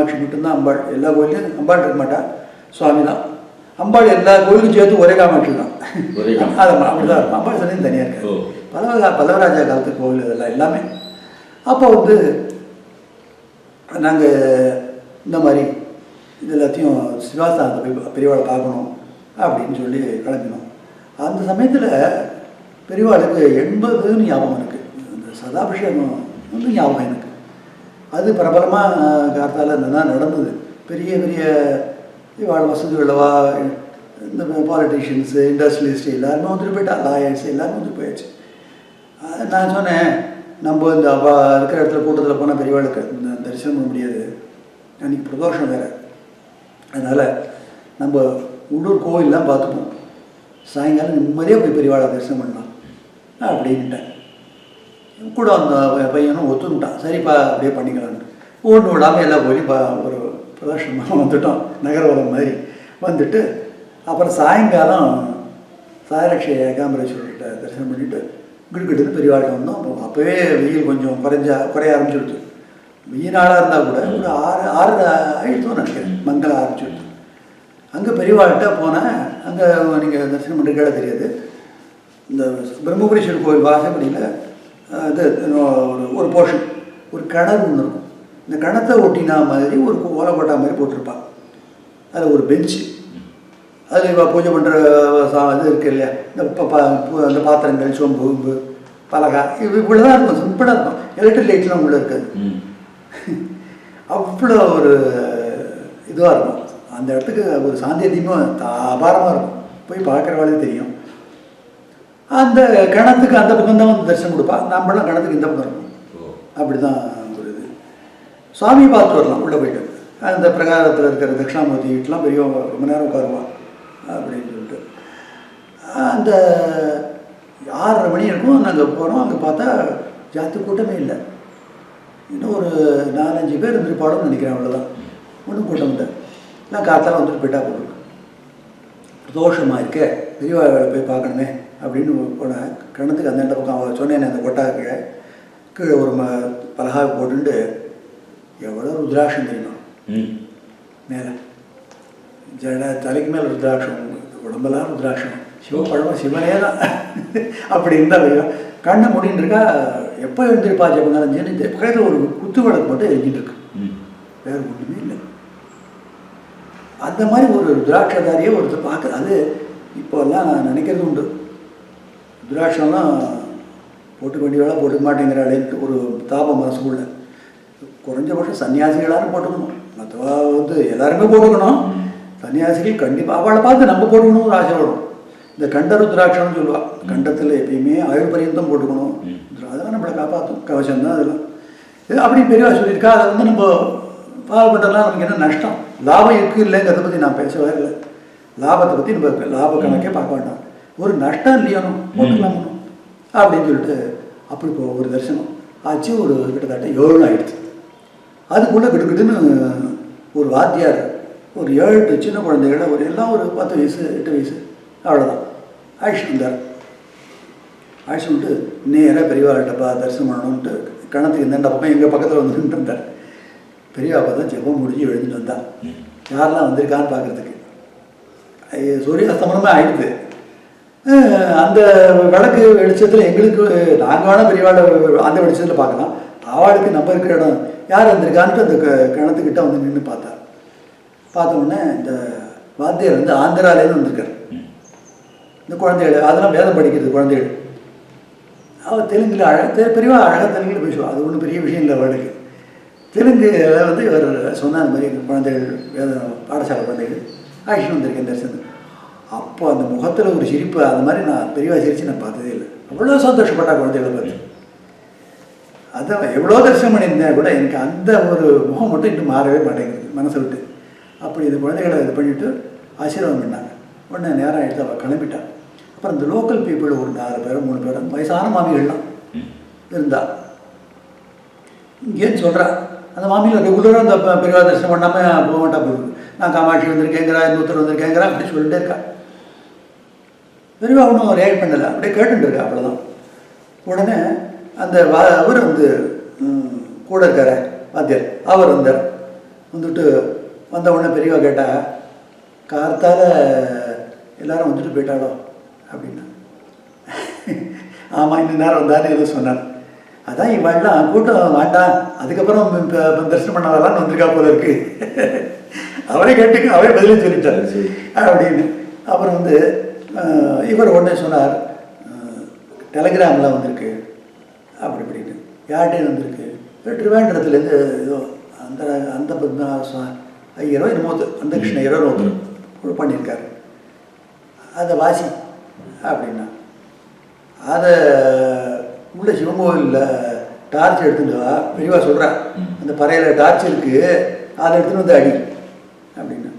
மட்டும்தான் அம்பாள். எல்லா கோயிலையும் அம்பாள் இருக்க மாட்டா, சுவாமி தான். அம்பாள் எல்லா கோயிலுக்கும் சேர்த்து ஒரே காமாட்சி தான். அது அப்படிதான் இருக்கும். அம்பாள் சன்னியும் தனியாக இருக்காது. பல்லவராஜா காலத்து கோவில் இதெல்லாம் எல்லாமே. அப்போ நாங்கள் இந்த மாதிரி இது எல்லாத்தையும் சிவாஸ்தானத்தை போய் பெரியவாளை பார்க்கணும் அப்படின்னு சொல்லி கிளம்பினோம். அந்த சமயத்தில் பெரியவாளுக்கு 80ன்னு ஞாபகம் இருக்குது. அந்த சதாபிஷேகம் ஞாபகம் எனக்கு. அது பிரபலமாக கார்த்தால தான் நடந்தது. பெரிய பெரிய இவாள் வசதி உள்ளவா, இந்த பாலிட்டிஷியன்ஸு, இண்டஸ்ட்ரியலிஸ்ட்டு எல்லாருமே வந்துட்டு போயிட்டா, லாயர்ஸ் எல்லாருமே வந்துட்டு போயாச்சு. நான் சொன்னேன், நம்ம இந்த இருக்கிற இடத்துல கூட்டத்தில் போனால் பெரியவாளுக்கு தரிசனம் பண்ண முடியாது, அன்றைக்கி பிரதோஷம் வேறு. அதனால் நம்ம உள்ளூர் கோவிலெலாம் பார்த்துப்போம், சாயங்காலம் நிம்மதியாக போய் பெரியவாளை தரிசனம் பண்ணலாம் அப்படின்ட்டேன். கூட அந்த பையனும் ஒத்துன்ட்டான். சரிப்பா அப்படியே பண்ணிக்கலான்ட்டு ஒன்று விடாமல் எல்லா கோயிலையும் ஒரு பிரதோஷமாக வந்துட்டோம். நகரவரம் மாதிரி வந்துட்டு அப்புறம் சாயங்காலம் சாயலட்சுமி ஏகாம்பரேஸ்வரர்கிட்ட தரிசனம் பண்ணிவிட்டு கிடுக்கிட்டு பெரியவாள்கிட்ட வந்தோம். அப்போவே வெயில் கொஞ்சம் குறைய ஆரம்பிச்சுடுது. வெயில் நாளாக இருந்தால் கூட ஒரு 6 ஆயிடுத்தோன்னு நினைக்கிறேன், மங்கள ஆரம்பிச்சுடுது. அங்கே பெரியவாள்கிட்ட போனேன். அங்கே நீங்கள் தரிசனம் பண்ணுறீங்களா தெரியாது, இந்த பிரம்மபுரீஸ்வரர் கோயில் வாசப்படியில் இது ஒரு போர்ஷன், ஒரு கிணறு ஒன்று இருக்கும். இந்த கிணத்தை ஒட்டினா மாதிரி ஒரு ஓலைக்கோட்டா மாதிரி போட்டிருப்பாங்க. அதில் ஒரு பெஞ்சு, அதில் இப்போ பூஜை பண்ணுற இது இருக்குது இல்லையா, இந்த பாத்திரங்கள், சொம்பு, பலகா, இவ்வளோ தான் இருக்கும். சிம்பிளாக இருக்கும். எலக்ட்ரிக் லைட்லாம் உள்ளே இருக்காது. அவ்வளோ ஒரு இதுவாக இருக்கும். அந்த இடத்துக்கு ஒரு சாந்தியத்தையும் அபாரமாக இருக்கும். போய் பார்க்குறவாளே தெரியும். அந்த கிணத்துக்கு அந்த பக்கம் தான் வந்து தரிசனம் கொடுப்பா. நம்மளாம் கிணத்துக்கு இந்த பக்கம் இருக்கும். அப்படி தான் ஒரு இது. சுவாமியை பார்த்து வரலாம் உள்ளே போய்ட்டு. அந்த பிரகாரத்தில் இருக்கிற தட்சிணாமூர்த்தி வீட்டெலாம் பெரியவங்க ரொம்ப நேரம் உட்காருவா அப்படின்னு சொல்லிட்டு. அந்த 6:30 மணி இருக்கும். நாங்கள் போகிறோம். அங்கே பார்த்தா ஜாஸ்தி கூட்டமே இல்லை. இன்னும் ஒரு 4-5 பேர் இருந்துருப்பாடும்னு நினைக்கிறேன். அவ்வளோதான், ஒன்றும் கூட்டம் இல்லை. எல்லாம் காத்தால் வந்துட்டு போயிட்டா போட்டு தோஷமாக இருக்கே, பெரியவாளை போய் பார்க்கணுமே அப்படின்னு போனேன். கிணத்துக்கு அந்த பக்கம் அவள் சொன்னேன், அந்த கொட்டா கீழே ஒரு பலகா போட்டுட்டு எவ்வளோ ருத்ராட்சம் தெரியுமா மேலே, தலைக்கு மேலே ருத்ராட்சம், உடம்பெல்லாம் ருத்ராட்சம், சிவப்பழமா சிவனே தான் அப்படி இருந்தால் கண்ணை முடின்னு இருக்கா. எப்போ எழுந்திருப்பா ஜெபங்காலஞ்சின்னு இந்த பக்கத்தில் ஒரு குத்து விளக்கு மட்டும் எரிஞ்சிட்டு இருக்கு, வேறு ஒன்றுமே இல்லை. அந்த மாதிரி ஒரு ருத்ராட்சதாரியே ஒருத்தர் பார்க்குறது. அது இப்போல்லாம் நான் நினைக்கிறது உண்டு, ருத்ராட்சம்லாம் போட்டுக்க வேண்டிய வேலை போட்டுக்க மாட்டேங்கிறாளேன்ட்டு ஒரு தாபம் மனசுக்குள்ள. குறைஞ்சபட்சம் சன்னியாசிகளாரும் போட்டுக்கணும், மற்றவா எல்லாருமே போட்டுக்கணும். சன்னியாசிகள் கண்டிப்பாக அவளை பார்த்து நம்ம போட்டுக்கணும் ஒரு ஆசை வரும். இந்த கண்ட ருத்ராட்சம்னு சொல்லுவாள். கண்டத்தில் எப்பயுமே ஆயுள் பரியந்தம் போட்டுக்கணும், அதெல்லாம் நம்மளை காப்பாற்றும், கவசம் தான் அதெல்லாம். இது அப்படி பெரியவா சொல்லியிருக்கா. அதை நம்ம ஃபாலோ பண்ணுறதுலாம் நமக்கு என்ன நஷ்டம், லாபம் இருக்குது இல்லைங்கிறத பற்றி நான் பேசவே இல்லை. லாபத்தை பற்றி நம்ம லாப கணக்கே பார்க்க வேண்டாம், ஒரு நஷ்டம் இல்லையானோ போட்டுக்கலாமோ அப்படின்னு சொல்லிட்டு அப்படி இப்போ ஒரு தரிசனம் ஆச்சு. ஒரு கிட்டத்தட்ட 7 ஆகிடுச்சு. அதுக்குள்ளே கிட்டுக்கிட்டுன்னு ஒரு வாத்தியார் ஒரு 7-8 சின்ன குழந்தைகளை எல்லாம் ஒரு 10 வயசு 8 வயசு அவ்வளோதான் அழைச்சிட்டு வந்தார். அழைச்சிட்டு வந்துட்டு நேராக பெரியவாள்கிட்டப்பா தரிசனம் பண்ணணுன்ட்டு கணத்துக்கு இந்த பக்கம் எங்கள் பக்கத்தில் வந்து நின்று இருந்தார். பெரியவா பார்த்தா ஜெபம் முடிஞ்சு எழுந்துட்டு வந்தார். யாரெல்லாம் வந்திருக்கான்னு பார்க்குறதுக்கு. சூரியஸ்தமனமே ஆயிடுது. அந்த விளக்கு வெளிச்சத்தில் எங்களுக்கு நாங்கள் வேணால் பெரியவாளை அந்த வெளிச்சத்தில் பார்க்கலாம், அவளுக்கு நம்ம இருக்கிற இடம் யார் வந்திருக்கான்ட்டு அந்த கிணத்துக்கிட்ட வந்து நின்று பார்த்தார். பார்த்த உடனே இந்த வாத்தியார் ஆந்திராலேருந்து வந்திருக்கார். இந்த குழந்தைகள் அதெல்லாம் வேதம் படிக்கிறது குழந்தைகள். அவள் தெலுங்கில் பெரியவா அழகாக தெலுங்கில் பேசுவாள், அது ஒன்றும் பெரிய விஷயம் இல்லை அவளுக்கு. தெலுங்கில் இவர் சொன்ன அந்த மாதிரி குழந்தைகள் வேத பாடசாலை குழந்தைகள் ஆயிஷன் வந்திருக்கேன் தரிசனம். அப்போ அந்த முகத்தில் ஒரு சிரிப்பு, அது மாதிரி நான் பெரியவா சிரித்து நான் பார்த்ததே இல்லை. அவ்வளோ சந்தோஷப்பட்டா குழந்தைகளை பார்த்து. அதான் எவ்வளோ தரிசனம் பண்ணியிருந்தேன் கூட எனக்கு அந்த ஒரு முகம் மட்டும் இன்னும் மாறவே மாட்டேங்குது மனசை விட்டு. அப்படி இந்த குழந்தைகளை இது பண்ணிவிட்டு ஆசீர்வாதம் பண்ணாங்க. உடனே நேரம் எடுத்து அவள் கிளம்பிட்டான். அப்புறம் இந்த லோக்கல் பீப்புள் ஒரு 4 பேரும் 3 பேரும் வயசான மாமிகள்லாம் இருந்தா. இங்கேன்னு சொல்கிறா அந்த மாமியில் ரெகுலராக அந்த பெரியவா தரிசனம் பண்ணாமல் போக மாட்டா போகுது. நான் காமாட்சி வந்திருக்கேங்கிறா, இன்னொருத்தர் வந்திருக்கேங்கிறா அப்படி சொல்லிட்டே இருக்கா. பெரியவா ஒன்றும் ரியாக்ட் பண்ணலை, அப்படியே கேட்டுட்டு இருக்கா, அவ்வளோதான். உடனே அந்த அவர் கூட இருக்கார வாத்தியார் அவர் வந்தார். வந்துட்டு வந்த உடனே பெரியவா கேட்டால் கார்த்தால் எல்லாரும் வந்துட்டு போயிட்டாளோ அப்படின்னா. ஆமாம் இன்னும் நேரம் வந்தான்னு ஏதோ சொன்னார். அதான் இவாள்லாம் கூட்டம் வேண்டாம் அதுக்கப்புறம் தரிசனம் பண்ண வரலான்னு வந்திருக்கா போல இருக்கு. அவரே கேட்டுக்கு அவரே பதிலே சொல்லிட்டார் அப்படின்னு. அப்புறம் வந்து இவர் உடனே சொன்னார் டெலிகிராமில் வந்திருக்கு அப்படி இப்படின்னு. யார்கிட்டே வந்திருக்கு? திருவேண்டரத்துலேருந்து ஏதோ அந்த அந்த ஐயரோ என்னமோ அந்த கிருஷ்ண ஐயரோ ஒருத்தர் பண்ணியிருக்காரு, அதை வாசி அப்படின்னா. அதை உள்ள சிவன் கோவிலில் டார்ச் எடுத்துட்டு வா பெரியவா சொல்கிறா, அந்த பறையில் டார்ச் இருக்குது அதை எடுத்துகிட்டு வந்து அடி அப்படின்னா.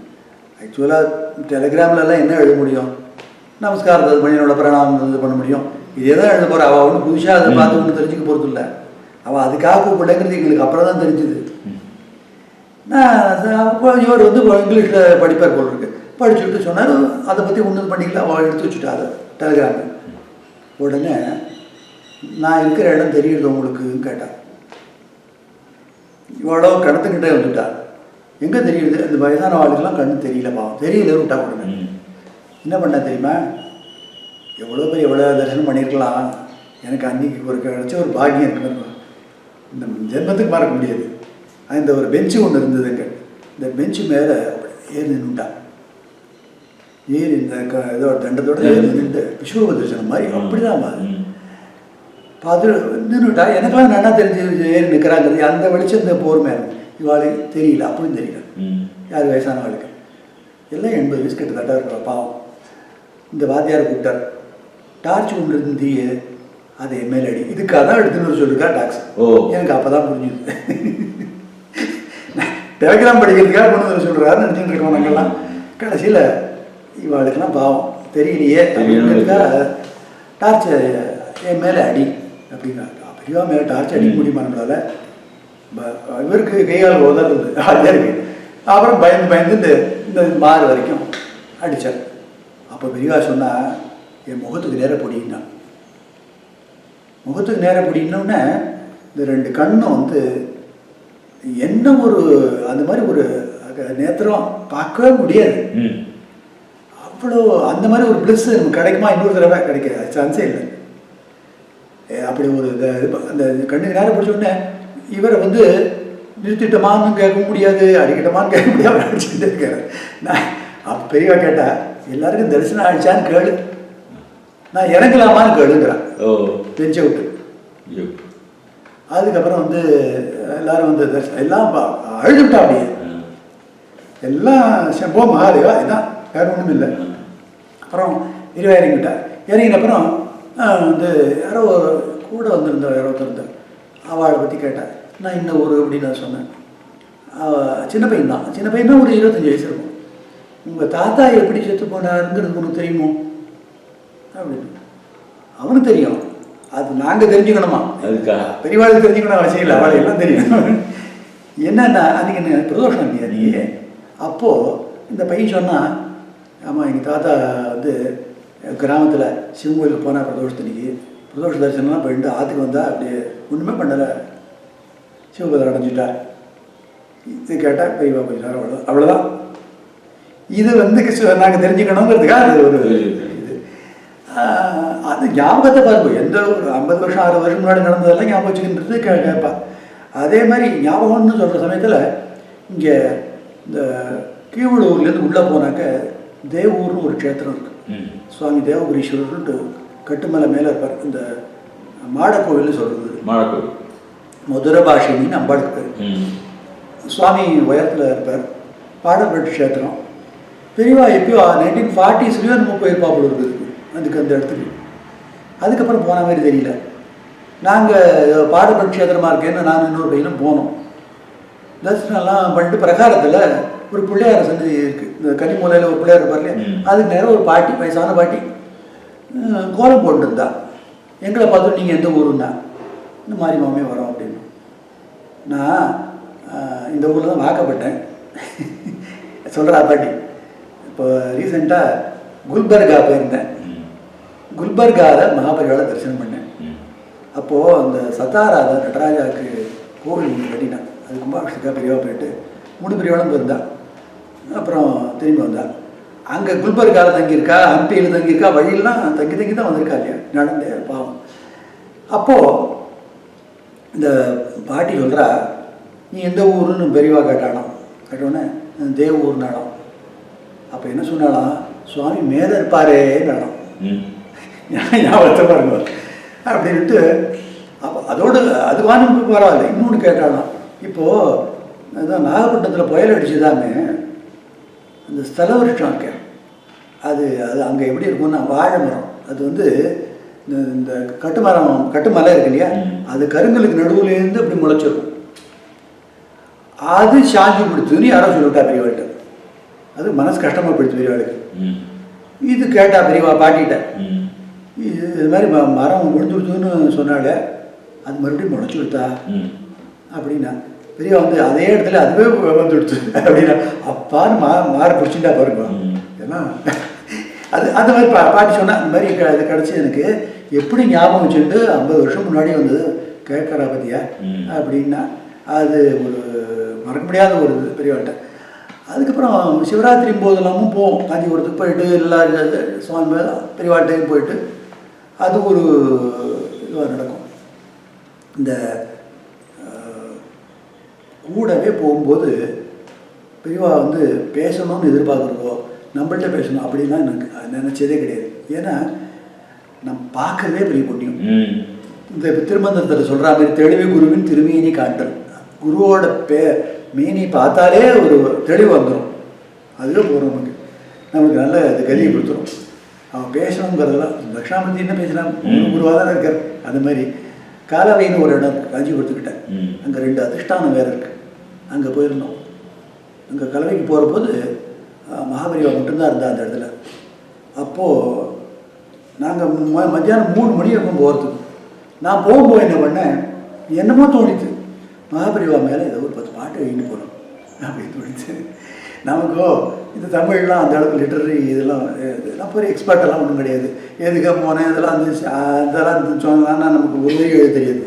ஆக்சுவலாக டெலிகிராம்லலாம் என்ன எழுத முடியும்? நமஸ்காரத்தை பண்ணி என்னோட பிரணாமம் இது பண்ண முடியும். இதே தான் எழுத போகிறா. அவள் ஒன்றும் புதுசாக அதை பார்த்து ஒன்றும் தெரிஞ்சுக்க போகிறது இல்லை. அவள் அதுக்காக கூப்பிடங்கிறது எங்களுக்கு அப்புறம் தான் தெரிஞ்சுது. நான் அப்போ இவர் வந்து இங்கிலீஷில் படிப்பார் போல் இருக்கு. படிச்சுட்டு சொன்னார் அதை பற்றி ஒன்றும் பண்ணிக்கல. அவள் எடுத்து வச்சுட்டா அதை டெலிகிராமு. உடனே நான் இருக்கிற இடம் தெரியுது உங்களுக்குன்னு கேட்டான். இவ்வளோ கிணத்துக்கிட்டே வந்துட்டா. எங்கே தெரியுது? அந்த வயசான ஆளுக்கெல்லாம் கண்ணு தெரியலப்பா. தெரியல விட்டா. உடனே என்ன பண்ண தெரியுமா? எவ்வளோ பேர் எவ்வளோ தரிசனம் பண்ணியிருக்கலாம். எனக்கு அன்றைக்கி ஒரு கிடச்ச ஒரு பாக்கியம் இருக்குன்னு இந்த ஜென்மத்துக்கு மறக்க முடியாது. அந்த ஒரு பெஞ்சு ஒன்று இருந்ததுங்க. இந்த பெஞ்சு மேலே ஏறி நின்றுட்டான். ஏறி இந்த ஏதோ தண்டத்தோடு ஏறி நின்று விஸ்வரூப தரிசனம் மாதிரி அப்படிதான் பார்த்து நின்றுட்டா. எனக்கெல்லாம் நல்லா தெரிஞ்சு ஏறி நிற்கிறாங்கிறது அந்த வெளிச்சம் இந்த போர்மே இவாளுக்கு தெரியல. அப்பவும் தெரியல. யார் வயசான ஆளுக்கு எல்லாம் 80 வயசு கிட்டத்தட்ட இருக்கிற பாவம். இந்த வாத்தியாரை கூப்பிட்டார். டார்ச் ஒன்று இருந்து அதை மேலே அடி. இதுக்காக தான் எடுத்துன்னு சொல்லியிருக்கா டாக்ஸ். எனக்கு அப்போ தான் புரிஞ்சுது. டெலிகிராம் படிக்கிறதுக்காக கொண்டு வந்து சொல்கிறாருன்னு நினச்சிட்டு இருக்கோம் நாங்கள்லாம். கடைசியில் இவாளுக்கெல்லாம் பாவம் தெரியலையே அப்படிங்கிறதுக்காக டார்ச்சை என் மேலே அடி அப்படின்னா. பெரியவா மேலே டார்ச் அடிக்க முடியுமா நம்மளால? இவருக்கு கையால் உதறது இருக்கு. அப்புறம் பயந்து இந்த மாறு வரைக்கும் அடித்தார். அப்போ பெரியவா சொன்னால் என் முகத்துக்கு நேர பிடிக்கினா. முகத்துக்கு நேர பிடிக்கணுன்னே இந்த 2 கண்ணும் வந்து என்ன ஒரு அந்த மாதிரி ஒரு நேத்திரம் பார்க்கவே முடியாது. அவ்வளோ அந்த மாதிரி ஒரு பிளஸ் நமக்கு கிடைக்குமா? இன்னொரு தடவை கிடைக்க சான்ஸே இல்லை. அப்படி ஒரு அந்த கண்ணுக்கு நேரம் பிடிச்சோடனே இவரை வந்து நிறுத்திட்டோமான்னு கேட்க முடியாது, அடிக்கட்டமான்னு கேட்க முடியாது, அடிச்சுக்கிட்டே இருக்காரு. நான் அப்போ பெரியவா கேட்டால் எல்லாருக்கும் தரிசனம் ஆயிடுச்சான்னு கேளு, நான் இறங்கலாமான்னு கேளுங்கிறான் பெஞ்சை விட்டு. அதுக்கப்புறம் வந்து எல்லாரும் வந்து எல்லாம் அழுதுவிட்டா. அப்படியே எல்லாம் செம்போ மகாதேவா இதான், வேறு ஒன்றும் இல்லை. அப்புறம் இருவா இறங்கிவிட்டா. இறங்கினப்புறம் வந்து யாரோ கூட வந்திருந்தா யாரோ ஒருத்தர் அவளை பற்றி கேட்டேன். நான் இன்னும் ஒரு அப்படின்னு நான் சொன்னேன். சின்ன பையன் தான். சின்ன பையன் தான், ஒரு 25 வயசு இருக்கும். உங்கள் தாத்தா எப்படி செத்து போனாருங்கிறது உனக்கு தெரியுமோ அப்படின்னு. அவனுக்கு தெரியும். அது நாங்கள் தெரிஞ்சுக்கணுமா? அதுக்காக பெரியவாளுக்கு தெரிஞ்சுக்கணும் அவசியம் இல்லை. அவளை எல்லாம் தெரியும். என்னென்னா அன்றைக்கி என்ன பிரதோஷம் இல்லையா நீ? அப்போது இந்த பையன் சொன்னால், ஆமாம் எங்கள் தாத்தா வந்து கிராமத்தில் சிவன் கோயிலுக்கு போனால் பிரதோஷத்தன்னைக்கு பிரதோஷ தரிசனம்லாம் போயிட்டு ஆற்றுக்கு வந்தால் அப்படியே ஒன்றுமே பண்ணலை, சிவபதம் அடைஞ்சிட்டா. இது கேட்டால் பெரியவா கொஞ்சம் நேரம் அவ்வளோதான். இது வந்து நாங்கள் தெரிஞ்சுக்கணுங்கிறதுக்காக அது ஒரு இது. அது ஞாபகத்தை பாருங்க. எந்த ஒரு 50 வருஷம் 60 வருஷம் முன்னாடி நடந்ததெல்லாம் ஞாபகம் வச்சுக்கின்றது கேட்பா. அதே மாதிரி ஞாபகம்னு சொல்கிற சமயத்தில் இங்கே இந்த கீவளூர்லேருந்து உள்ளே போனாக்க தேவூர்னு ஒரு க்ஷேத்திரம் இருக்குது. சுவாமி தேவபுரீஸ்வரர்ன்ட்டு கட்டுமலை மேலே இருப்பார். இந்த மாடக்கோவில்னு சொல்கிறது, மாடக்கோவில் மதுரை பாஷினின்னு அம்பாளுக்கு பேர். சுவாமி உயரத்தில் இருப்பார். பாடப்பட்டு க்ஷேத்திரம். பெரியவா எப்பயோ 1940s நம்ம போயிருப்பாப்புல இருக்குது அதுக்கு அந்த இடத்துக்கு. அதுக்கப்புறம் போன மாதிரி தெரியல. நாங்கள் பாடப்பட்டு க்ஷேத்திரமாக இருக்கேன்னு நான் இன்னொரு பையனும் போனோம். தரிசனம்லாம் பண்ணிட்டு பிரகாரத்தில் ஒரு பிள்ளையார் சன்னதி இருக்குது. இந்த கனிமூலையில் ஒரு பிள்ளையார் இருப்பார் இல்லையா, அதுக்கு நேரம் ஒரு பாட்டி, வயசான பாட்டி கோலம் போட்டுருந்தா. எங்களை பார்த்துட்டு நீங்கள் எந்த ஊருன்னா, இந்த மாதிரி மாமே வரோம் அப்படின்னு. நான் இந்த ஊரில் தான் வாக்கப்பட்டேன் சொல்கிறா பாட்டி. இப்போ ரீசெண்டாக குல்பர்கா போயிருந்தேன். குல்பர்காவில் மகாபரிவாளை தரிசனம் பண்ணேன். அப்போது அந்த சத்தாராவில் நடராஜாவுக்கு கோவில் ஒன்று கட்டினேன். அது கும்பாபிஷேகா பெரியவா போயிட்டு 3 பெரியவாளும் போயிருந்தா. அப்புறம் திரும்பி வந்தா. அங்கே குல்பர்காவில் தங்கியிருக்கா, ஹம்பியில் தங்கியிருக்கா, வழியெல்லாம் தங்கி தங்கி தான் வந்திருக்கா இல்லையா, நடந்தே பாவம். அப்போது இந்த பாட்டி சொல்கிறா, நீ எந்த ஊருன்னு பெரியவா கேட்டாலும் கேட்டோடனே தேவ ஊர்னாலும். அப்போ என்ன சொன்னாலும், சுவாமி மேலே இருப்பாரேன்னாலும் ஞாபகத்தை பாருங்க அப்படின்ட்டு. அப்போ அதோடு அதுவான பரவாயில்ல. இன்னொன்று கேட்டாலும், இப்போது அதுதான் நாகப்பட்டினத்தில் புயல் அடிச்சுதாங்க அந்த ஸ்தல விருட்சம் இருக்கேன், அது அது அங்கே எப்படி இருக்கும்னா வாழை மரம். அது வந்து இந்த கட்டுமலை இருக்கு இல்லையா, அது கருங்கலுக்கு நடுவுலேருந்து அப்படி முளைச்சிருக்கும். அது சாஞ்சி கொடுத்துன்னு யாரோ சொல்லிவிட்டா பெரியவாள்கிட்ட. அது மனசு கஷ்டமாக போயிடுச்சு பெரியவாளுக்கு. இது கேட்டா பெரியவா பாட்டிகிட்ட, இது மாதிரி மரம் விழுந்துடுச்சுன்னு சொன்னால அது மறுபடியும் முளைச்சி கொடுத்தா அப்படின்னா. பெரியவா வந்து அதே இடத்துல அதுவே வந்துடுச்சு அப்படின்னா, அப்பான்னு மாற பிடிச்சிட்டா பாருங்க. ஏன்னா அது அந்த மாதிரி பாட்டி சொன்னால் அந்த மாதிரி இது கிடச்சி எனக்கு எப்படி ஞாபகம் வச்சுட்டு 50 வருஷம் முன்னாடி வந்தது கேட்குறா பற்றியா அப்படின்னா, அது ஒரு மறக்க முடியாத ஒரு இது பெரியவாட்ட. அதுக்கப்புறம் சிவராத்திரி போதெல்லாமும் போவோம் காஞ்சிபுரத்துக்கு போயிட்டு எல்லா சுவாமி பெரியவாட்டையும் போயிட்டு அது ஒரு இதுவாக நடக்கும். இந்த கூடவே போகும்போது பெரியவா வந்து பேசணும்னு எதிர்பார்க்குறதோ நம்மள்கிட்ட பேசணும் அப்படின்லாம் எனக்கு நினச்சதே கிடையாது. ஏன்னா நம்ம பார்க்கறதே பெரிய புண்ணியம். இந்த திருமந்திரத்தில் சொல்கிற மாதிரி தெளிவு குருவின் திருமேனி காட்டல், குருவோட மேனி பார்த்தாலே ஒரு தெளிவு வந்துடும். அதுவே போகிறோம் நமக்கு நல்ல இது கதியை கொடுத்துரும். அவன் பேசணுங்கிறதெல்லாம் தட்சிணாமூர்த்தி என்ன பேசினா குருவாக தான் இருக்கார். அது மாதிரி காலவைன்னு ஒரு இடம் காஞ்சிபுரத்துக்கிட்ட, அங்கே 2 அதிஷ்டானம் வேறு இருக்குது. அங்கே போயிருந்தோம். அங்கே கலவைக்கு போகிற போது மகாபெரிவா மட்டும்தான் இருந்தா அந்த இடத்துல. அப்போது நாங்கள் மத்தியானம் 3 மணி இருக்கும் போகிறதுக்கு. நான் போகும்போது என்ன பண்ணேன், என்னமோ தோணித்து மகாபெரிவா மேலே ஏதோ ஒரு 10 பாட்டு எழுதி போகணும் அப்படின்னு தோணிச்சு. நமக்கோ இந்த தமிழ்லாம் அந்த அளவுக்கு லிட்டரரி இதெல்லாம் பெரிய எக்ஸ்பர்ட்டெல்லாம் ஒன்றும் கிடையாது. எதுக்காக போனேன் இதெல்லாம் சொன்னாங்கன்னா நமக்கு ஒரே எழுத தெரியாது.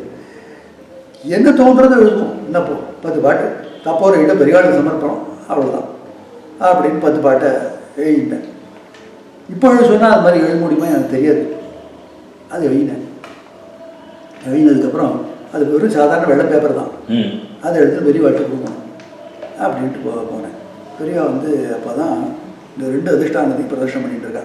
என்ன தோன்றதை எழுதுவோம். என்னப்போ 10 பாட்டு தப்போர கிட்ட பெரியவாளுக்கு சமர்ப்பணம் அவ்வளோதான் அப்படின்னு 10 பாட்டை எழுதிட்டேன். இப்போ சொன்னால் அது மாதிரி எழுத முடியுமா எனக்கு தெரியாது. அது எழுதினதுக்கப்புறம் அது வெறும் சாதாரண வெள்ளை பேப்பர் தான். அதை எடுத்து பெரியவாட்டுக்கு கொடுக்கணும் அப்படின்ட்டு போனேன். பெரியவா வந்து அப்போ தான் இந்த 2 அதிஷ்டானத்தையும் பிரதர்ஷனம் பண்ணிகிட்டு இருக்கா.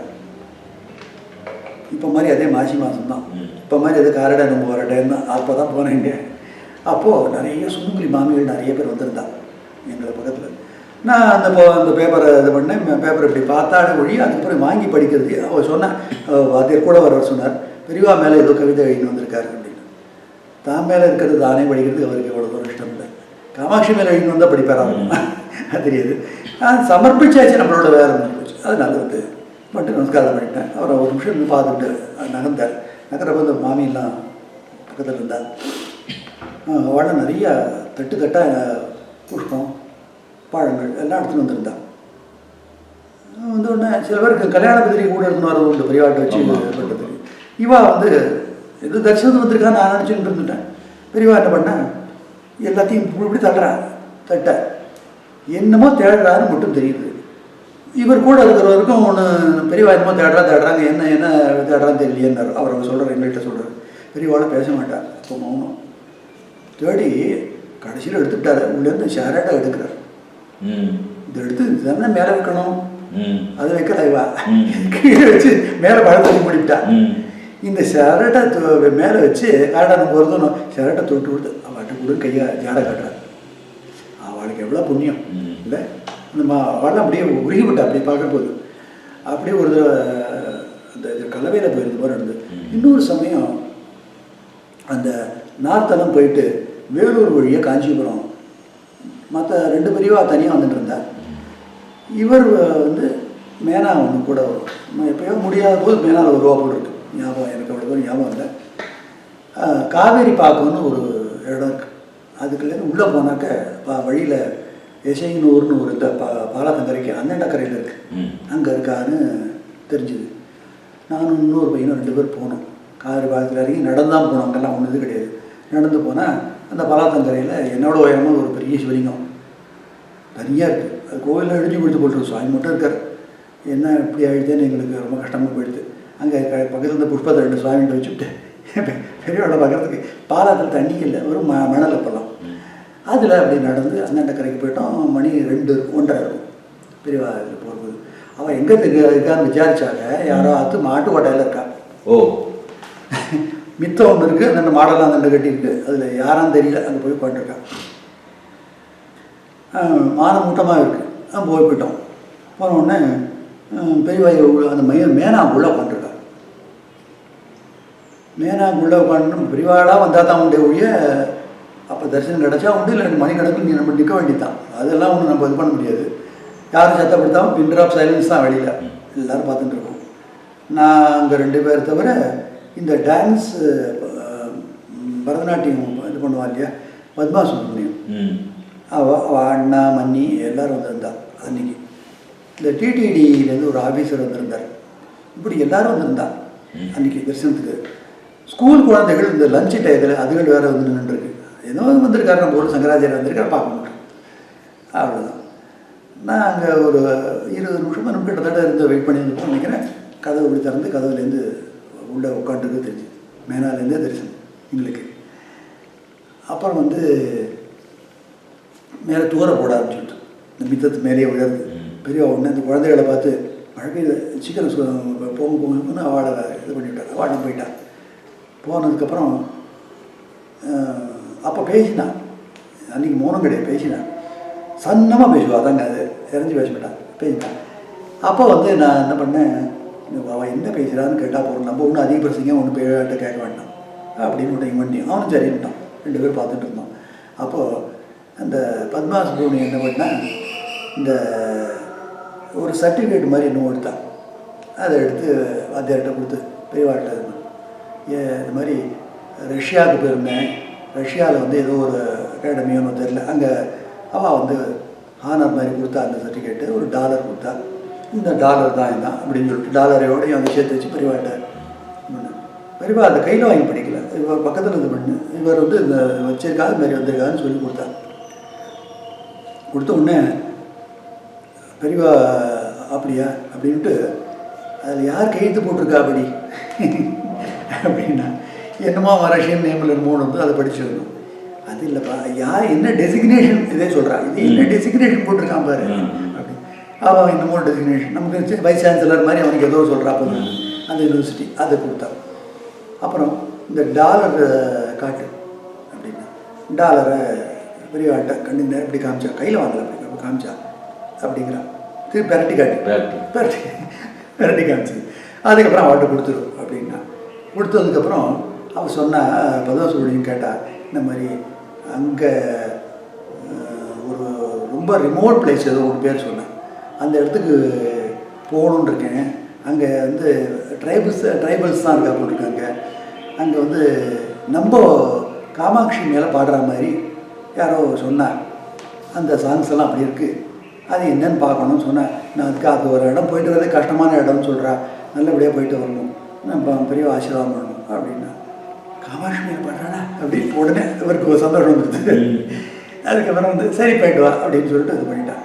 இப்போ மாதிரி அதே மாசி மாதம் தான். இப்போ மாதிரி அது காரடை நம்ம வர டைம் தான். அப்போ தான் போனேங்க. அப்போது நிறைய சுமங்கலி மாமிகள் நிறைய பேர் வந்திருந்தா எங்களை பக்கத்தில். நான் அந்த பேப்பரை இது பண்ணேன். பேப்பரை இப்படி பார்த்தாலே ஒழி அதுக்கப்புறம் வாங்கி படிக்கிறது. அவர் சொன்னேன், வாத்தியர் கூட வர சொன்னார், பெரியவா மேலே ஏதோ கவிதை எழுதின்னு வந்திருக்காரு அப்படின்னு. தான் மேலே இருக்கிறது தானே படிக்கிறதுக்கு அவருக்கு எவ்வளோ தூரம் இஷ்டம் இல்லை. காமாட்சி மேலே எழுதின்னு வந்தால் படிப்பாராங்க அது தெரியாது. சமர்ப்பிச்சாச்சு, நம்மளோட வேலை போச்சு. அது நல்லது மட்டும் நமஸ்காரம் பண்ணிட்டேன். அவரை ஒரு நிமிஷம் இருந்து பார்த்துட்டு நகர்ந்தார். நகரப்போ இந்த மாமியெல்லாம் பக்கத்தில் இருந்தார். அவளை நிறைய தட்டாக புஷ்பம் பழங்கள் எல்லாம் எடுத்துன்னு வந்திருந்தா. வந்தோடனே சில பேருக்கு கல்யாண பத்திரிகை கூட எடுத்துன்னு வரது உண்டு பெரியவாட்டை வச்சு பண்ணுறதுக்கு. இவா வந்து எது தரிசனத்துக்கு வந்திருக்கான்னு நான் நினச்சிட்டு இருந்துட்டேன். பெரியவா என்ன பண்ணேன், எல்லாத்தையும் இப்படி தட்ட என்னமோ தேடுறாருன்னு மட்டும் தெரியுது. இவர் கூட இருக்கிறவருக்கும் ஒன்று பெரியவா என்னமோ தேடுறாங்க, என்ன தேடுறான்னு தெரியலையேன்னாரு. அவர் சொல்கிறார், எங்கள்கிட்ட சொல்கிறார். பெரியவாளை பேச மாட்டார். அப்போ மௌனம் தேடி கடைசியில் எடுத்துக்கிட்டாரு. உள்ளேருந்து ஷேராட்டாக எடுக்கிறார். இதை எடுத்து தானே மேலே வைக்கணும், அது வைக்கல. இவா கீழே வச்சு மேலே பழத்தை முடிவிட்டா. இந்த ஷேரட்டை மேலே வச்சு காட்டா நம்ம வருதணும். ஷேரட்டை தொட்டு கொடுத்து அவட்ட கூட கையை ஜாடை காட்டுறாரு. அவளுக்கு எவ்வளோ புண்ணியம் இல்லை. இந்த அவள் அப்படியே உருகி விட்டா. அப்படியே பார்க்க போகுது. அப்படியே ஒரு அந்த கலவையில் போயிருந்த மாதிரி இருந்தது. இன்னொரு சமயம் அந்த நார்த்தனம் போயிட்டு வேலூர் வழியாக காஞ்சிபுரம் மற்ற 2 பெரியவா தனியாக வந்துட்டு இருந்தார். இவர் வந்து மேனா ஒன்று கூட வரும். எப்பயோ முடியாத போது மேனாவில் ஒரு ரூபா போல் இருக்குது. ஞாபகம் எனக்கு அவ்வளோ ஞாபகம் இல்லை. காவேரி பாக்கம்னு ஒரு இடம் இருக்குது. அதுக்குள்ளேருந்து உள்ளே போனாக்க வழியில் எசைனூர்னு ஒரு இந்த பாலாத்தங்கரைக்கு அண்ணண்டக்கரையில் இருக்குது. அங்கே இருக்கான்னு தெரிஞ்சுது. நானும் இன்னொரு பையனும் 2 பேர் போனோம். காவேரி பாலத்தில் இறங்கி நடந்தான் போனோம். அங்கெல்லாம் ஒன்று இது கிடையாது. நடந்து போனால் அந்த பலாத்தங்கரையில் என்னோட உயரமாக ஒரு பெரிய சிவலிங்கம். தனியாக இருக்குது. அது கோவிலில் இடிஞ்சு கொடுத்து போட்டுருக்கு. சுவாமி மட்டும் இருக்கார். என்ன இப்படி ஆகிடுதுன்னு எங்களுக்கு ரொம்ப கஷ்டமாக போயிடுது. அங்கே பக்கத்தில் இருந்த புஷ்பத்தை 2 சுவாமிகிட்ட வச்சுட்டு பெரியவளை பார்க்குறதுக்கு பாலாத்தில் தண்ணி இல்லை, ஒரு மணல் அப்பெல்லாம். அதில் அப்படி நடந்து அந்தாண்ட கரைக்கு போயிட்டோம். மணி 2 1:30 இருக்கும் பெரியவா இதில் போகும்போது. அவள் எங்கே இருக்கான்னு விசாரிச்சாங்க. யாரோ அது மாட்டு கோட்டையில் இருக்கா. ஓ, மித்தம் ஒன்று இருக்குது, அந்த மாடெல்லாம் அந்தாண்ட கட்டியிருக்கு. அதில் யாரான்னு தெரியல. அங்கே போய் உட்காந்துருக்கா. மானமூட்டமாக இருக்குது. போயிட்டோம். போன உடனே பெரியவாய் அந்த மேனாக்குள்ளே உட்காந்துருக்கா. மேனாக்குள்ளே உட்காந்து பெரியவாளாக வந்தால் தான் உண்டே ஒழிய அப்போ தரிசனம் கிடச்சா உண்டு, இல்லை 2 மணி கிடக்கு நீ நம்ம நிற்க வேண்டியதான். அதெல்லாம் ஒன்றும் நம்ம இது பண்ண முடியாது. யாரும் சத்தப்படுத்தாமல் பின் ட்ராப் சைலன்ஸ் தான் வெளியில் எல்லோரும் பார்த்துட்டு இருக்கோம். நான் அங்கே 2 பேர் தவிர இந்த டான்ஸ் பரதநாட்டியம் இது பண்ணுவா இல்லையா, பத்மா சுப்ரமணியம், அவள் அண்ணா மன்னி எல்லோரும் வந்திருந்தா. அன்றைக்கி இந்த டிடிடியிலேருந்து ஒரு ஆஃபீஸர் வந்திருந்தார். இப்படி எல்லோரும் வந்திருந்தா அன்றைக்கி தரிசனத்துக்கு. ஸ்கூல் குழந்தைகள் இந்த லஞ்சு டயத்தில் அதுகள் வேறு வந்து நின்றுருக்கு. ஏதோ வந்திருக்காரு, நம்ம ஊர் சங்கராச்சாரியர் வந்திருக்காரு, பார்க்க மாட்டோம். அவ்வளோதான். நான் அங்கே ஒரு 20 நிமிஷமாக நம்ம கிட்டத்தட்ட இருந்து வெயிட் பண்ணியிருந்தோம் நினைக்கிறேன். கதவு இப்படி திறந்து கதவுலேருந்து உள்ளே உட்காந்துருக்கு தெரிஞ்சு. மேனாலேருந்தே தரிசனம் எங்களுக்கு. அப்புறம் வந்து மேலே தூர போட ஆரம்பிச்சுட்டு இந்த மித்தத்து மேலேயே விழுது. பெரிய உடனே இந்த குழந்தைகளை பார்த்து மழை பெய்யுது சீக்கிரம் போங்கன்னு அவளை இது பண்ணிவிட்டார். அவளை போயிட்டான். போனதுக்கப்புறம் அப்போ பேசினான். அன்றைக்கி மௌனம் கிடையாது, பேசினான். சன்னமாக பேசுவாள். அதாங்க அது இறஞ்சி பேச மாட்டான், பேசினான். அப்போ வந்து நான் என்ன பண்ணேன், அவன் என்ன பேசுகிறான்னு கேட்டால் போகிறோம், நம்ம ஒன்றும் அதிக பிரச்சனைங்க ஒன்றும் பேட்ட கேட்க வேண்டாம் அப்படின்னு விட்டு இங்கே வண்டியும் அவனும் சரின்ட்டான். 2 பேர் பார்த்துட்டு இருந்தோம். அப்போது அந்த பத்மா சுப்ரமணியம் என்ன பண்ணால் இந்த ஒரு சர்டிஃபிகேட் மாதிரி இன்னும் எடுத்தான். அதை எடுத்து வாத்தியார்கிட்ட கொடுத்து பெரியவாட்ட இது மாதிரி ரஷ்யாவுக்கு போயிருந்தேன், ரஷ்யாவில் வந்து ஏதோ ஒரு அகாடமியோன்னு தெரியல, அங்கே அவள் வந்து ஹானர் மாதிரி கொடுத்தா அந்த சர்டிஃபிகேட்டு. ஒரு $1 கொடுத்தா. இந்த $1 தான் இதுதான் அப்படின்னு சொல்லிட்டு $1 அந்த சேர்த்து வச்சு பெரியவாட்ட பெரியவா அந்த கையில் வாங்கி படிக்கல, இவர் பக்கத்தில் இது பண்ணு, இவர் வந்து இந்த வச்சிருக்கா இது மாதிரி வந்திருக்கான்னு சொல்லி கொடுத்தா. கொடுத்த உடனே பெரியவா அப்படியா அப்படின்ட்டு அதில் யார் கையெழுத்து போட்டிருக்கா அப்படி அப்படின்னா என்னமோ ரஷ்யன் நேமில் 3 வந்து அதை படிச்சிருந்தோம். அது இல்லைப்பா, யார் என்ன டெசிக்னேஷன் இதே சொல்கிறா, இது என்ன டெசிக்னேஷன் போட்டிருக்கான் பாரு அப்படி. அவன் இன்னமும் ஒரு டெசிக்னேஷன் நமக்கு வைஸ் சான்சலர் மாதிரி அவனுக்கு ஏதோ சொல்கிறா போது அந்த யூனிவர்சிட்டி அதை கொடுத்தா. அப்புறம் இந்த $1 காட்டு அப்படின்னா $1 பெரியவாட்ட கண்ணு நேரம் இப்படி காமிச்சா, கையில் வாங்கல அப்படி காமிச்சா அப்படிங்கிறான். திருப்பி பெரட்டி காட்டி பெரட்டி காமிச்சு அதுக்கப்புறம் அவள்கிட்ட கொடுத்துரும் அப்படின்னா. கொடுத்ததுக்கப்புறம் அவள் சொன்னால் பத்மா சுப்ரமணியம் கேட்டால் இந்த மாதிரி அங்கே ஒரு ரொம்ப ரிமோட் பிளேஸ் ஏதோ ஒரு பேர் சொன்னேன், அந்த இடத்துக்கு போகணுன்னு இருக்கேன். அங்கே வந்து ட்ரைபல்ஸ் தான் இருக்கா போட்டிருக்காங்க. அங்கே வந்து நம்ம காமாட்சி மேலே பாடுற மாதிரி யாரோ சொன்னார். அந்த சாங்ஸ் எல்லாம் அப்படி இருக்குது, அது என்னன்னு பார்க்கணும்னு சொன்னேன். நான் அதுக்கு அது ஒரு இடம் போயிட்டு வரதே கஷ்டமான இடம்னு சொல்கிறா, நல்லபடியாக போயிட்டு வரணும், நம்ம பெரிய ஆசீர்வாதம் பண்ணணும் அப்படின்னா. காமாட்சி மேலே பாடுறானா அப்படின்னு உடனே இவருக்கு ஒரு சந்தோஷம் வந்துடுது. அதுக்கப்புறம் வந்து சரி போயிட்டு வா அப்படின்னு சொல்லிட்டு இது பண்ணிட்டான்.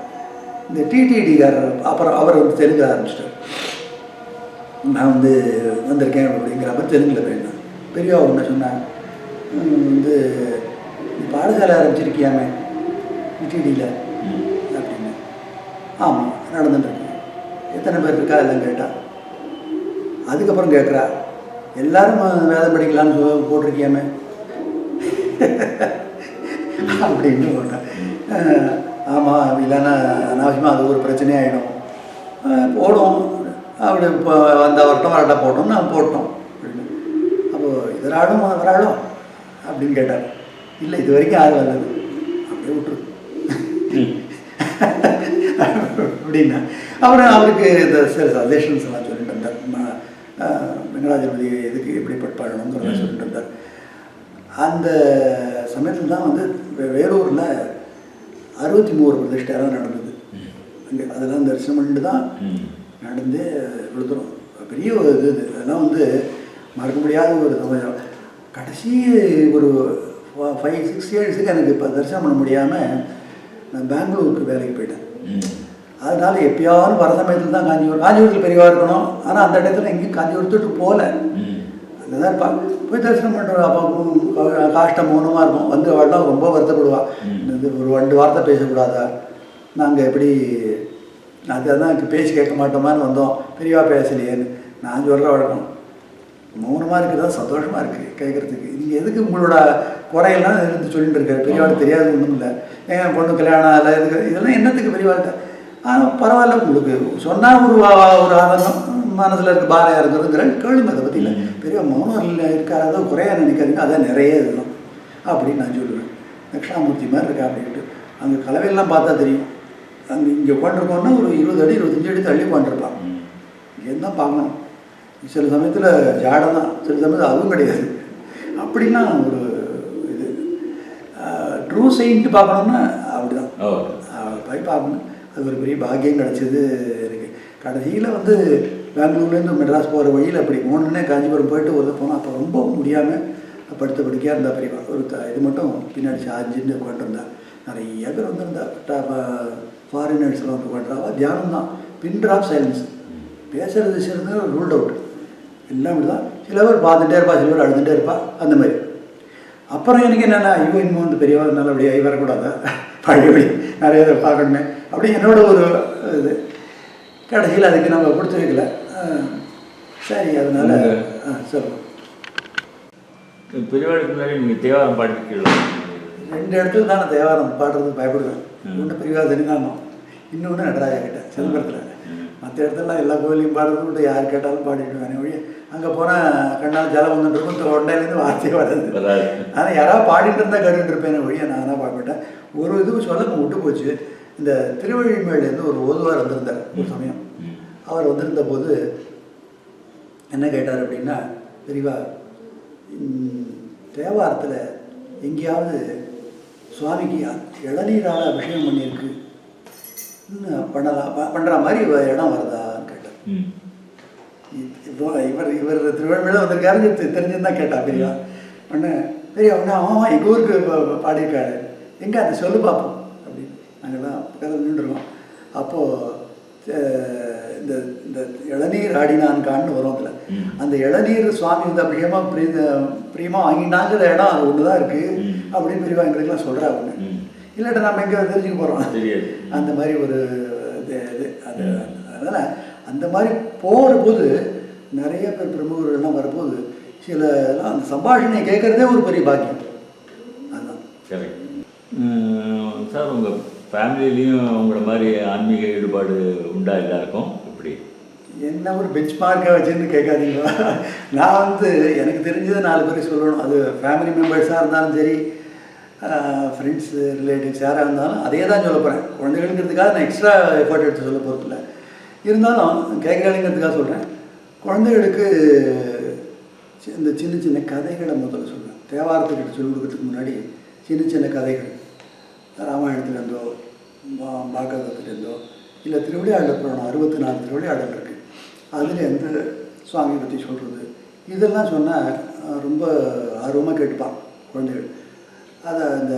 இந்த டிடிடிக்காரர் அப்புறம் அவர் வந்து தெலுங்கு ஆரம்பிச்சிட்டார். நான் வந்து வந்திருக்கேன் அப்படிங்கிற மாதிரி தெலுங்கில் போயிருந்தேன். பெரியவா ஒன்று சொன்னேன், வந்து நீ பாடசாலை ஆரம்பிச்சிருக்கியாமே டிடிடியில் அப்படின்னு. ஆமாம் நடந்துட்டுருக்கு. எத்தனை பேர் இருக்கா எல்லாம் கேட்டா. அதுக்கப்புறம் கேட்குறா, எல்லாரும் வேதம் படிக்கலான்னு போட்டிருக்கியாமே அப்படின்னு போட்டேன். ஆமாம், இல்லைன்னா அனாவசியமாக அது ஒரு பிரச்சனையாகிடும், போடும் அப்படி இப்போ வந்த வரட்டும் வரட்டா போட்டோம், நான் போட்டோம் அப்படின்னு. அப்போது இதராடும் வராடும் அப்படின்னு கேட்டார். இல்லை இது வரைக்கும் யாரும் வந்தது, அப்படியே விட்டுரு அப்படின்னா. அப்புறம் அவருக்கு இந்த சில சஜஷன்ஸ் எல்லாம் சொல்லிட்டு இருந்தார். வெங்கடாஜலபதி இதுக்கு எப்படி பாடணுங்கிறத சொல்லிட்டு இருந்தார். அந்த சமயத்தில் தான் வந்து வேலூரில் 63 பிரதிஷ்டையெல்லாம் நடந்தது. அங்கே அதெல்லாம் தரிசனம் பண்ணிட்டு தான் நடந்து விழுதுறோம். பெரிய ஒரு இது அதெல்லாம் வந்து மறக்க முடியாத ஒரு சமயம். கடைசி ஒரு 5-6 இயர்ஸுக்கு எனக்கு இப்போ தரிசனம் பண்ண முடியாமல் நான் பெங்களூருக்கு வேலைக்கு போயிட்டேன். அதனால எப்பயாவது வர சமயத்தில் தான் காஞ்சிபுரத்தில் பெரியவா இருக்கணும். ஆனால் அந்த இடத்துல எங்கேயும் காஞ்சிபுரத்துட்டு போகல, அங்கே தான் இருப்பாள். போய் தரிசனம் பண்ணுற அப்போ காஷ்டம் மௌனமாக இருக்கும். வந்து அவள்லாம் ரொம்ப வருத்தப்படுவாள், இது ஒரு 2 வார்த்தை பேசக்கூடாதா, நாங்கள் எப்படி அதுதான் பேசி கேட்க மாட்டோமான்னு வந்தோம், பெரியவா பேசலையேன்னு. நான் சொல்கிற வழக்கம் மௌனமாக இருக்கிறதா சந்தோஷமாக இருக்குது கேட்குறதுக்கு. நீங்கள் எதுக்கு உங்களோட குறையெல்லாம் இருந்து சொல்லிட்டு இருக்காரு, பெரியவாளுக்கு தெரியாது ஒன்றும் இல்லை, என் பொண்ணு கல்யாணம் இல்லை, இதுக்கு இதெல்லாம் என்னத்துக்கு பெரியவாள்கிட்ட. ஆனால் பரவாயில்ல, உங்களுக்கு சொன்னால் ஒரு ஆதங்கம் மனசில் இருக்க பாரையாக இருக்கிறதுங்கிற கேளுங்க, அதை பற்றி இல்லை. பெரிய மௌனம் இல்லை இருக்காத குறையாக நினைக்காதீங்க, அதான் நிறைய இதுதான் அப்படின்னு நான் சொல்லுவேன். தட்சிணாமூர்த்தி மாதிரி இருக்கா அப்படின்ட்டு. அங்கே கலவையெல்லாம் பார்த்தா தெரியும். அங்கே இங்கே உட்காந்துருக்கோன்னா ஒரு 20 அடி 25 அடி தள்ளி உட்காந்துருப்பான். இங்கே தான் பார்க்கணும். சில சமயத்தில் ஜாடம் தான், சில சமயத்தில் அதுவும் கிடையாது. அப்படின்னா ஒரு இது ட்ரூ செயின்ட்டு பார்க்கணுன்னா அப்படிதான் போய் பார்க்கணும். அது ஒரு பெரிய பாக்கியம் கிடச்சிது எனக்கு. கடைசியில் வந்து பெங்களூர்லேருந்து மெட்ராஸ் போகிற வழியில் அப்படி போனோன்னே காஞ்சிபுரம் போயிட்டு ஒரு போனோம். அப்போ ரொம்ப முடியாமல் படுத்த படுக்கையாக இருந்தால் பெரியவா. ஒரு இது மட்டும் பின்னாடி சார்ஜின்னு உட்காந்துருந்தா. நிறைய பேர் வந்துருந்தா, ஃபாரினர்ஸ்லாம் வந்து உட்காந்துருவா. தியானம் தான், பின் ட்ராப் சைலன்ஸ், பேசுகிறது சேர்ந்து ரூல்ட் அவுட் எல்லாம் இப்படி தான். சில பேர் பார்த்துட்டே இருப்பா, சில பேர் அழுதுகிட்டே இருப்பா, அந்த மாதிரி. அப்புறம் எனக்கு என்னென்னா, ஐயோ இன்னும் வந்து பெரியவா நல்லபடியாக வரக்கூடாதா, பழையபடி நிறைய இதை பார்க்கணுமே அப்படி என்னோட ஒரு இது. கடைசியில் அதுக்கு நம்ம கொடுத்து வைக்கல. சரி, அதனால சொல்லுங்கள். பெரியவாளுக்கு முன்னாடி நீங்கள் தேவாரம் பாடிருக்கீங்களா? 2 இடத்துல தான் நான் தேவாரம் பாடுறதுக்கு பயப்படுவேன். ஒன்று பெரியவா சன்னிதானம், இன்னொன்று நடராஜா கிட்ட சிதம்பரத்தில். மற்ற இடத்துலலாம் எல்லா கோயிலையும் பாடுறது விட்டு யார் கேட்டாலும் பாடிட்டுவேன் ஒழிய. அங்கே போனால் கண்ணால் ஜலம் வந்துட்டு தொண்டையிலேருந்து வார்த்தையே வராது. ஆனால் யாராவது பாடிட்டு இருந்தால் கேட்டுட்டு இருப்பேன் ஒழிய நானாக பார்க்க மாட்டேன். ஒரு இது சொல்ல விட்டு போச்சு. இந்த திருவழிமேலேருந்து ஒரு ஓதுவார் வந்திருந்தார் ஒரு சமயம். அவர் வந்திருந்த போது என்ன கேட்டார் அப்படின்னா, பெரியவா தேவாரத்தில் எங்கேயாவது சுவாமிக்கு இளநீரால் அபிஷேகம் பண்ணியிருக்கு பண்ணுற மாதிரி இடம் வருதான்னு கேட்டார். இப்போ இவர் திருவண்ணாமலை வந்திருக்காருன்னு தெரிஞ்சுன்னு கேட்டா பெரியவா. ஒன்று பெரியவா ஒன்று ஆமாம் எங்கள் ஊருக்கு பாடியிருக்காரு, எங்கே அதை சொல்லு பார்ப்போம் அப்படின்னு. நாங்கள்லாம் பக்கத்தில் நின்றுருக்கோம். அப்போது இந்த இந்த இளநீர் ஆடினான்கான்னு வரும். அதில் அந்த இளநீர் சுவாமி வந்து அபிஷேகமாக பிரியமாக வாங்கினாங்கிற இடம் அது ஒன்று தான் இருக்குது அப்படின்னு பெரியவா எங்களுக்கெல்லாம் சொல்கிறா. ஒன்று இல்லாட்ட நம்ம எங்கே தெரிஞ்சுக்க போகிறோம். அந்த மாதிரி ஒரு இது அது. அதனால் அந்த மாதிரி போகிற போது நிறைய பேர் பிரமுகர்கள்லாம் வரும்போது சில அந்த சம்பாஷணையை கேட்குறதே ஒரு பெரிய பாக்கியம். அதுதான் சார். உங்கள் ஃபேமிலியிலையும் உங்களை மாதிரி ஆன்மீக ஈடுபாடு உண்டா எல்லாருக்கும்? எப்படி என்ன ஒரு பெஞ்ச் மார்க்காக வச்சுன்னு கேட்காதீங்களா? நான் வந்து எனக்கு தெரிஞ்சதை 4 பேருக்கு சொல்லணும். அது ஃபேமிலி மெம்பர்ஸாக இருந்தாலும் சரி, ஃப்ரெண்ட்ஸு ரிலேட்டிவ்ஸ் யாராக இருந்தாலும் அதே தான் சொல்ல போகிறேன். குழந்தைகளுங்கிறதுக்காக நான் எக்ஸ்ட்ரா எஃபர்ட் எடுத்து சொல்ல போகிறதில்ல. இருந்தாலும் கேட்குறாளுங்கிறதுக்காக சொல்கிறேன். குழந்தைகளுக்கு இந்த சின்ன சின்ன கதைகளை முதல்ல சொல்லுவேன். தேவாரத்துக்கிட்ட சொல்லிக் கொடுக்கறதுக்கு முன்னாடி சின்ன சின்ன கதைகள், ராமாயணத்துலேருந்தோ பாகவதத்துலேருந்தோ இல்லை திருவிளையாடல் புராணம் 64 திருவிளையாடல் இருக்குது, அதுலேருந்து சுவாமி பற்றி சொல்கிறது, இதெல்லாம் சொன்னால் ரொம்ப ஆர்வமாக கேட்டுப்பான் குழந்தைகள். அதை அந்த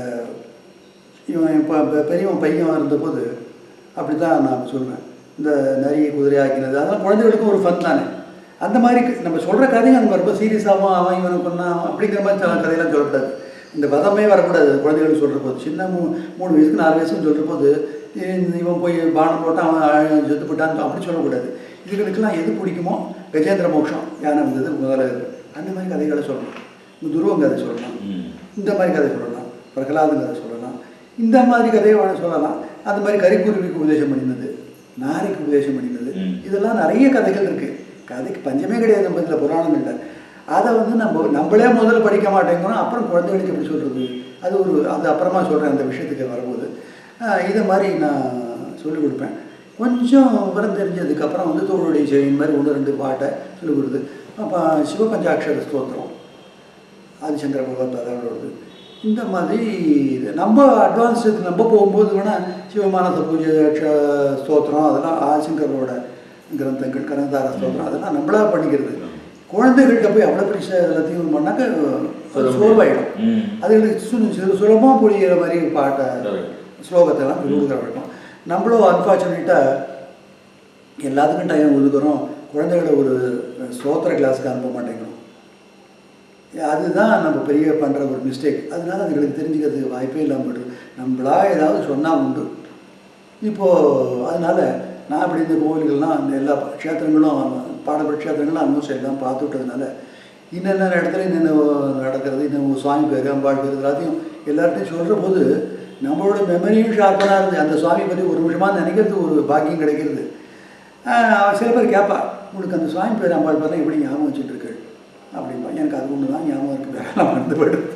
இவன் இப்போ பெரியவன் பையன் இருந்தபோது அப்படி தான் நான் சொல்லுவேன். இந்த நிறைய குதிரை ஆக்கினது அதெல்லாம் குழந்தைகளுக்கும் ஒரு ஃபன் தானே. அந்த மாதிரி நம்ம சொல்கிற கதையும் அந்த ரொம்ப சீரியஸாகவும் அவன் இவனை பண்ணான் அப்படிங்கிற மாதிரி சில கதையெல்லாம் சொல்லக்கூடாது. இந்த வதமே வரக்கூடாது குழந்தைகளுக்கு சொல்கிற போது. சின்ன 3 வயசுக்கு 4 வயசுன்னு சொல்கிற போது இவன் போய் பானம் போட்டான் அவன் செத்து போட்டான்னு அப்படி சொல்லக்கூடாது. இதுகளுக்கெல்லாம் எது பிடிக்குமோ, கஜேந்திர மோட்சம் யானை வந்தது முதல்ல, அந்த மாதிரி கதைகளை சொல்லணும். இந்த துருவம் கதை சொல்லலாம், இந்த மாதிரி கதை சொல்லலாம், பிரகலாதன் கதை சொல்லலாம், இந்த மாதிரி கதையை சொல்லலாம். அந்த மாதிரி கரிக்குருவிக்கு உபதேசம் பண்ணினது, நாரைக்கு உபதேசம் பண்ணினது, இதெல்லாம் நிறைய கதைகள் இருக்குது. கதைக்கு பஞ்சமே கிடையாது நம்ம இதில், புராணம் இல்லை. அதை வந்து நம்மளே முதல்ல படிக்க மாட்டேங்கிறோம், அப்புறம் குழந்தைகளுக்கு எப்படி சொல்கிறது, அது அப்புறமா சொல்கிறேன் அந்த விஷயத்துக்கு வரும்போது. இதை மாதிரி நான் சொல்லிக் கொடுப்பேன். கொஞ்சம் விவரம் தெரிஞ்சதுக்கப்புறம் வந்து தோளுடைய செயின் மாதிரி 1-2 பாட்டை சொல்லிக் கொடுத்து, அப்போ சிவபஞ்சாட்சர ஸ்தோத்திரம் ஆதிசங்கர பகவத்பாதாவோடது, இந்த மாதிரி நம்ம அட்வான்ஸுக்கு நம்ம போகும்போது வேணால் சிவமானச பூஜை ஸ்தோத்திரம் அதெல்லாம் ஆதிசங்கரோட கிரந்தங்கள், கனகதார ஸ்தோத்திரம் அதெல்லாம் நம்மளா பண்ணிக்கிறது. குழந்தைகள்கிட்ட போய் அவ்வளோ பெரிய எல்லாத்தையும் பண்ணாக்க சோர்வாயிடும். அதுகளுக்கு சுலபமாக புரிகிற மாதிரி பாட்டை ஸ்லோகத்தெல்லாம் சொல்லி கொடுக்குற வழக்கம். நம்மளும் அன்ஃபார்ச்சுனேட்டாக எல்லாத்துக்கும் டைம் ஒதுக்குறோம், குழந்தைகளை ஒரு ஸ்தோத்திர கிளாஸுக்கு அனுப்ப மாட்டேங்கிறோம். அதுதான் நம்ம பெரிய பண்ணுற ஒரு மிஸ்டேக். அதனால அதுங்களுக்கு தெரிஞ்சுக்கிறதுக்கு வாய்ப்பே இல்லாமல் போய்ட்டு நம்மளா ஏதாவது சொன்னால் உண்டு. இப்போது அதனால் நான் அப்படி இந்த கோவில்கள்லாம் அந்த எல்லா க்ஷேத்திரங்களும் பாடப்பட்ட க்ஷேத்திரங்களும் ஆல்மோஸ்ட் எல்லாம் பார்த்து விட்டதுனால இன்னென்ன இடத்துல என்னென்ன நடக்கிறது, இன்னும் சுவாமி பேர் அம்பாள் பேர் எல்லாத்தையும் எல்லார்ட்டையும் சொல்கிற போது நம்மளோட மெமரியும் ஷார்ப்பனாக இருக்குது. அந்த சுவாமி பற்றி ஒரு நிமிஷமாக நினைக்கிறது ஒரு பாக்கியம் கிடைக்கிறது. சில பேர் கேட்பா, உங்களுக்கு அந்த சுவாமி பேர் அம்பாள் பேர்லாம் எப்படி ஞாபகம் வச்சுட்டுருக்கு அப்படின்பா. எனக்கு அது ஒன்று தான் ஞாபகம் இருக்குது, வேறெல்லாம் மறந்து போயிடுது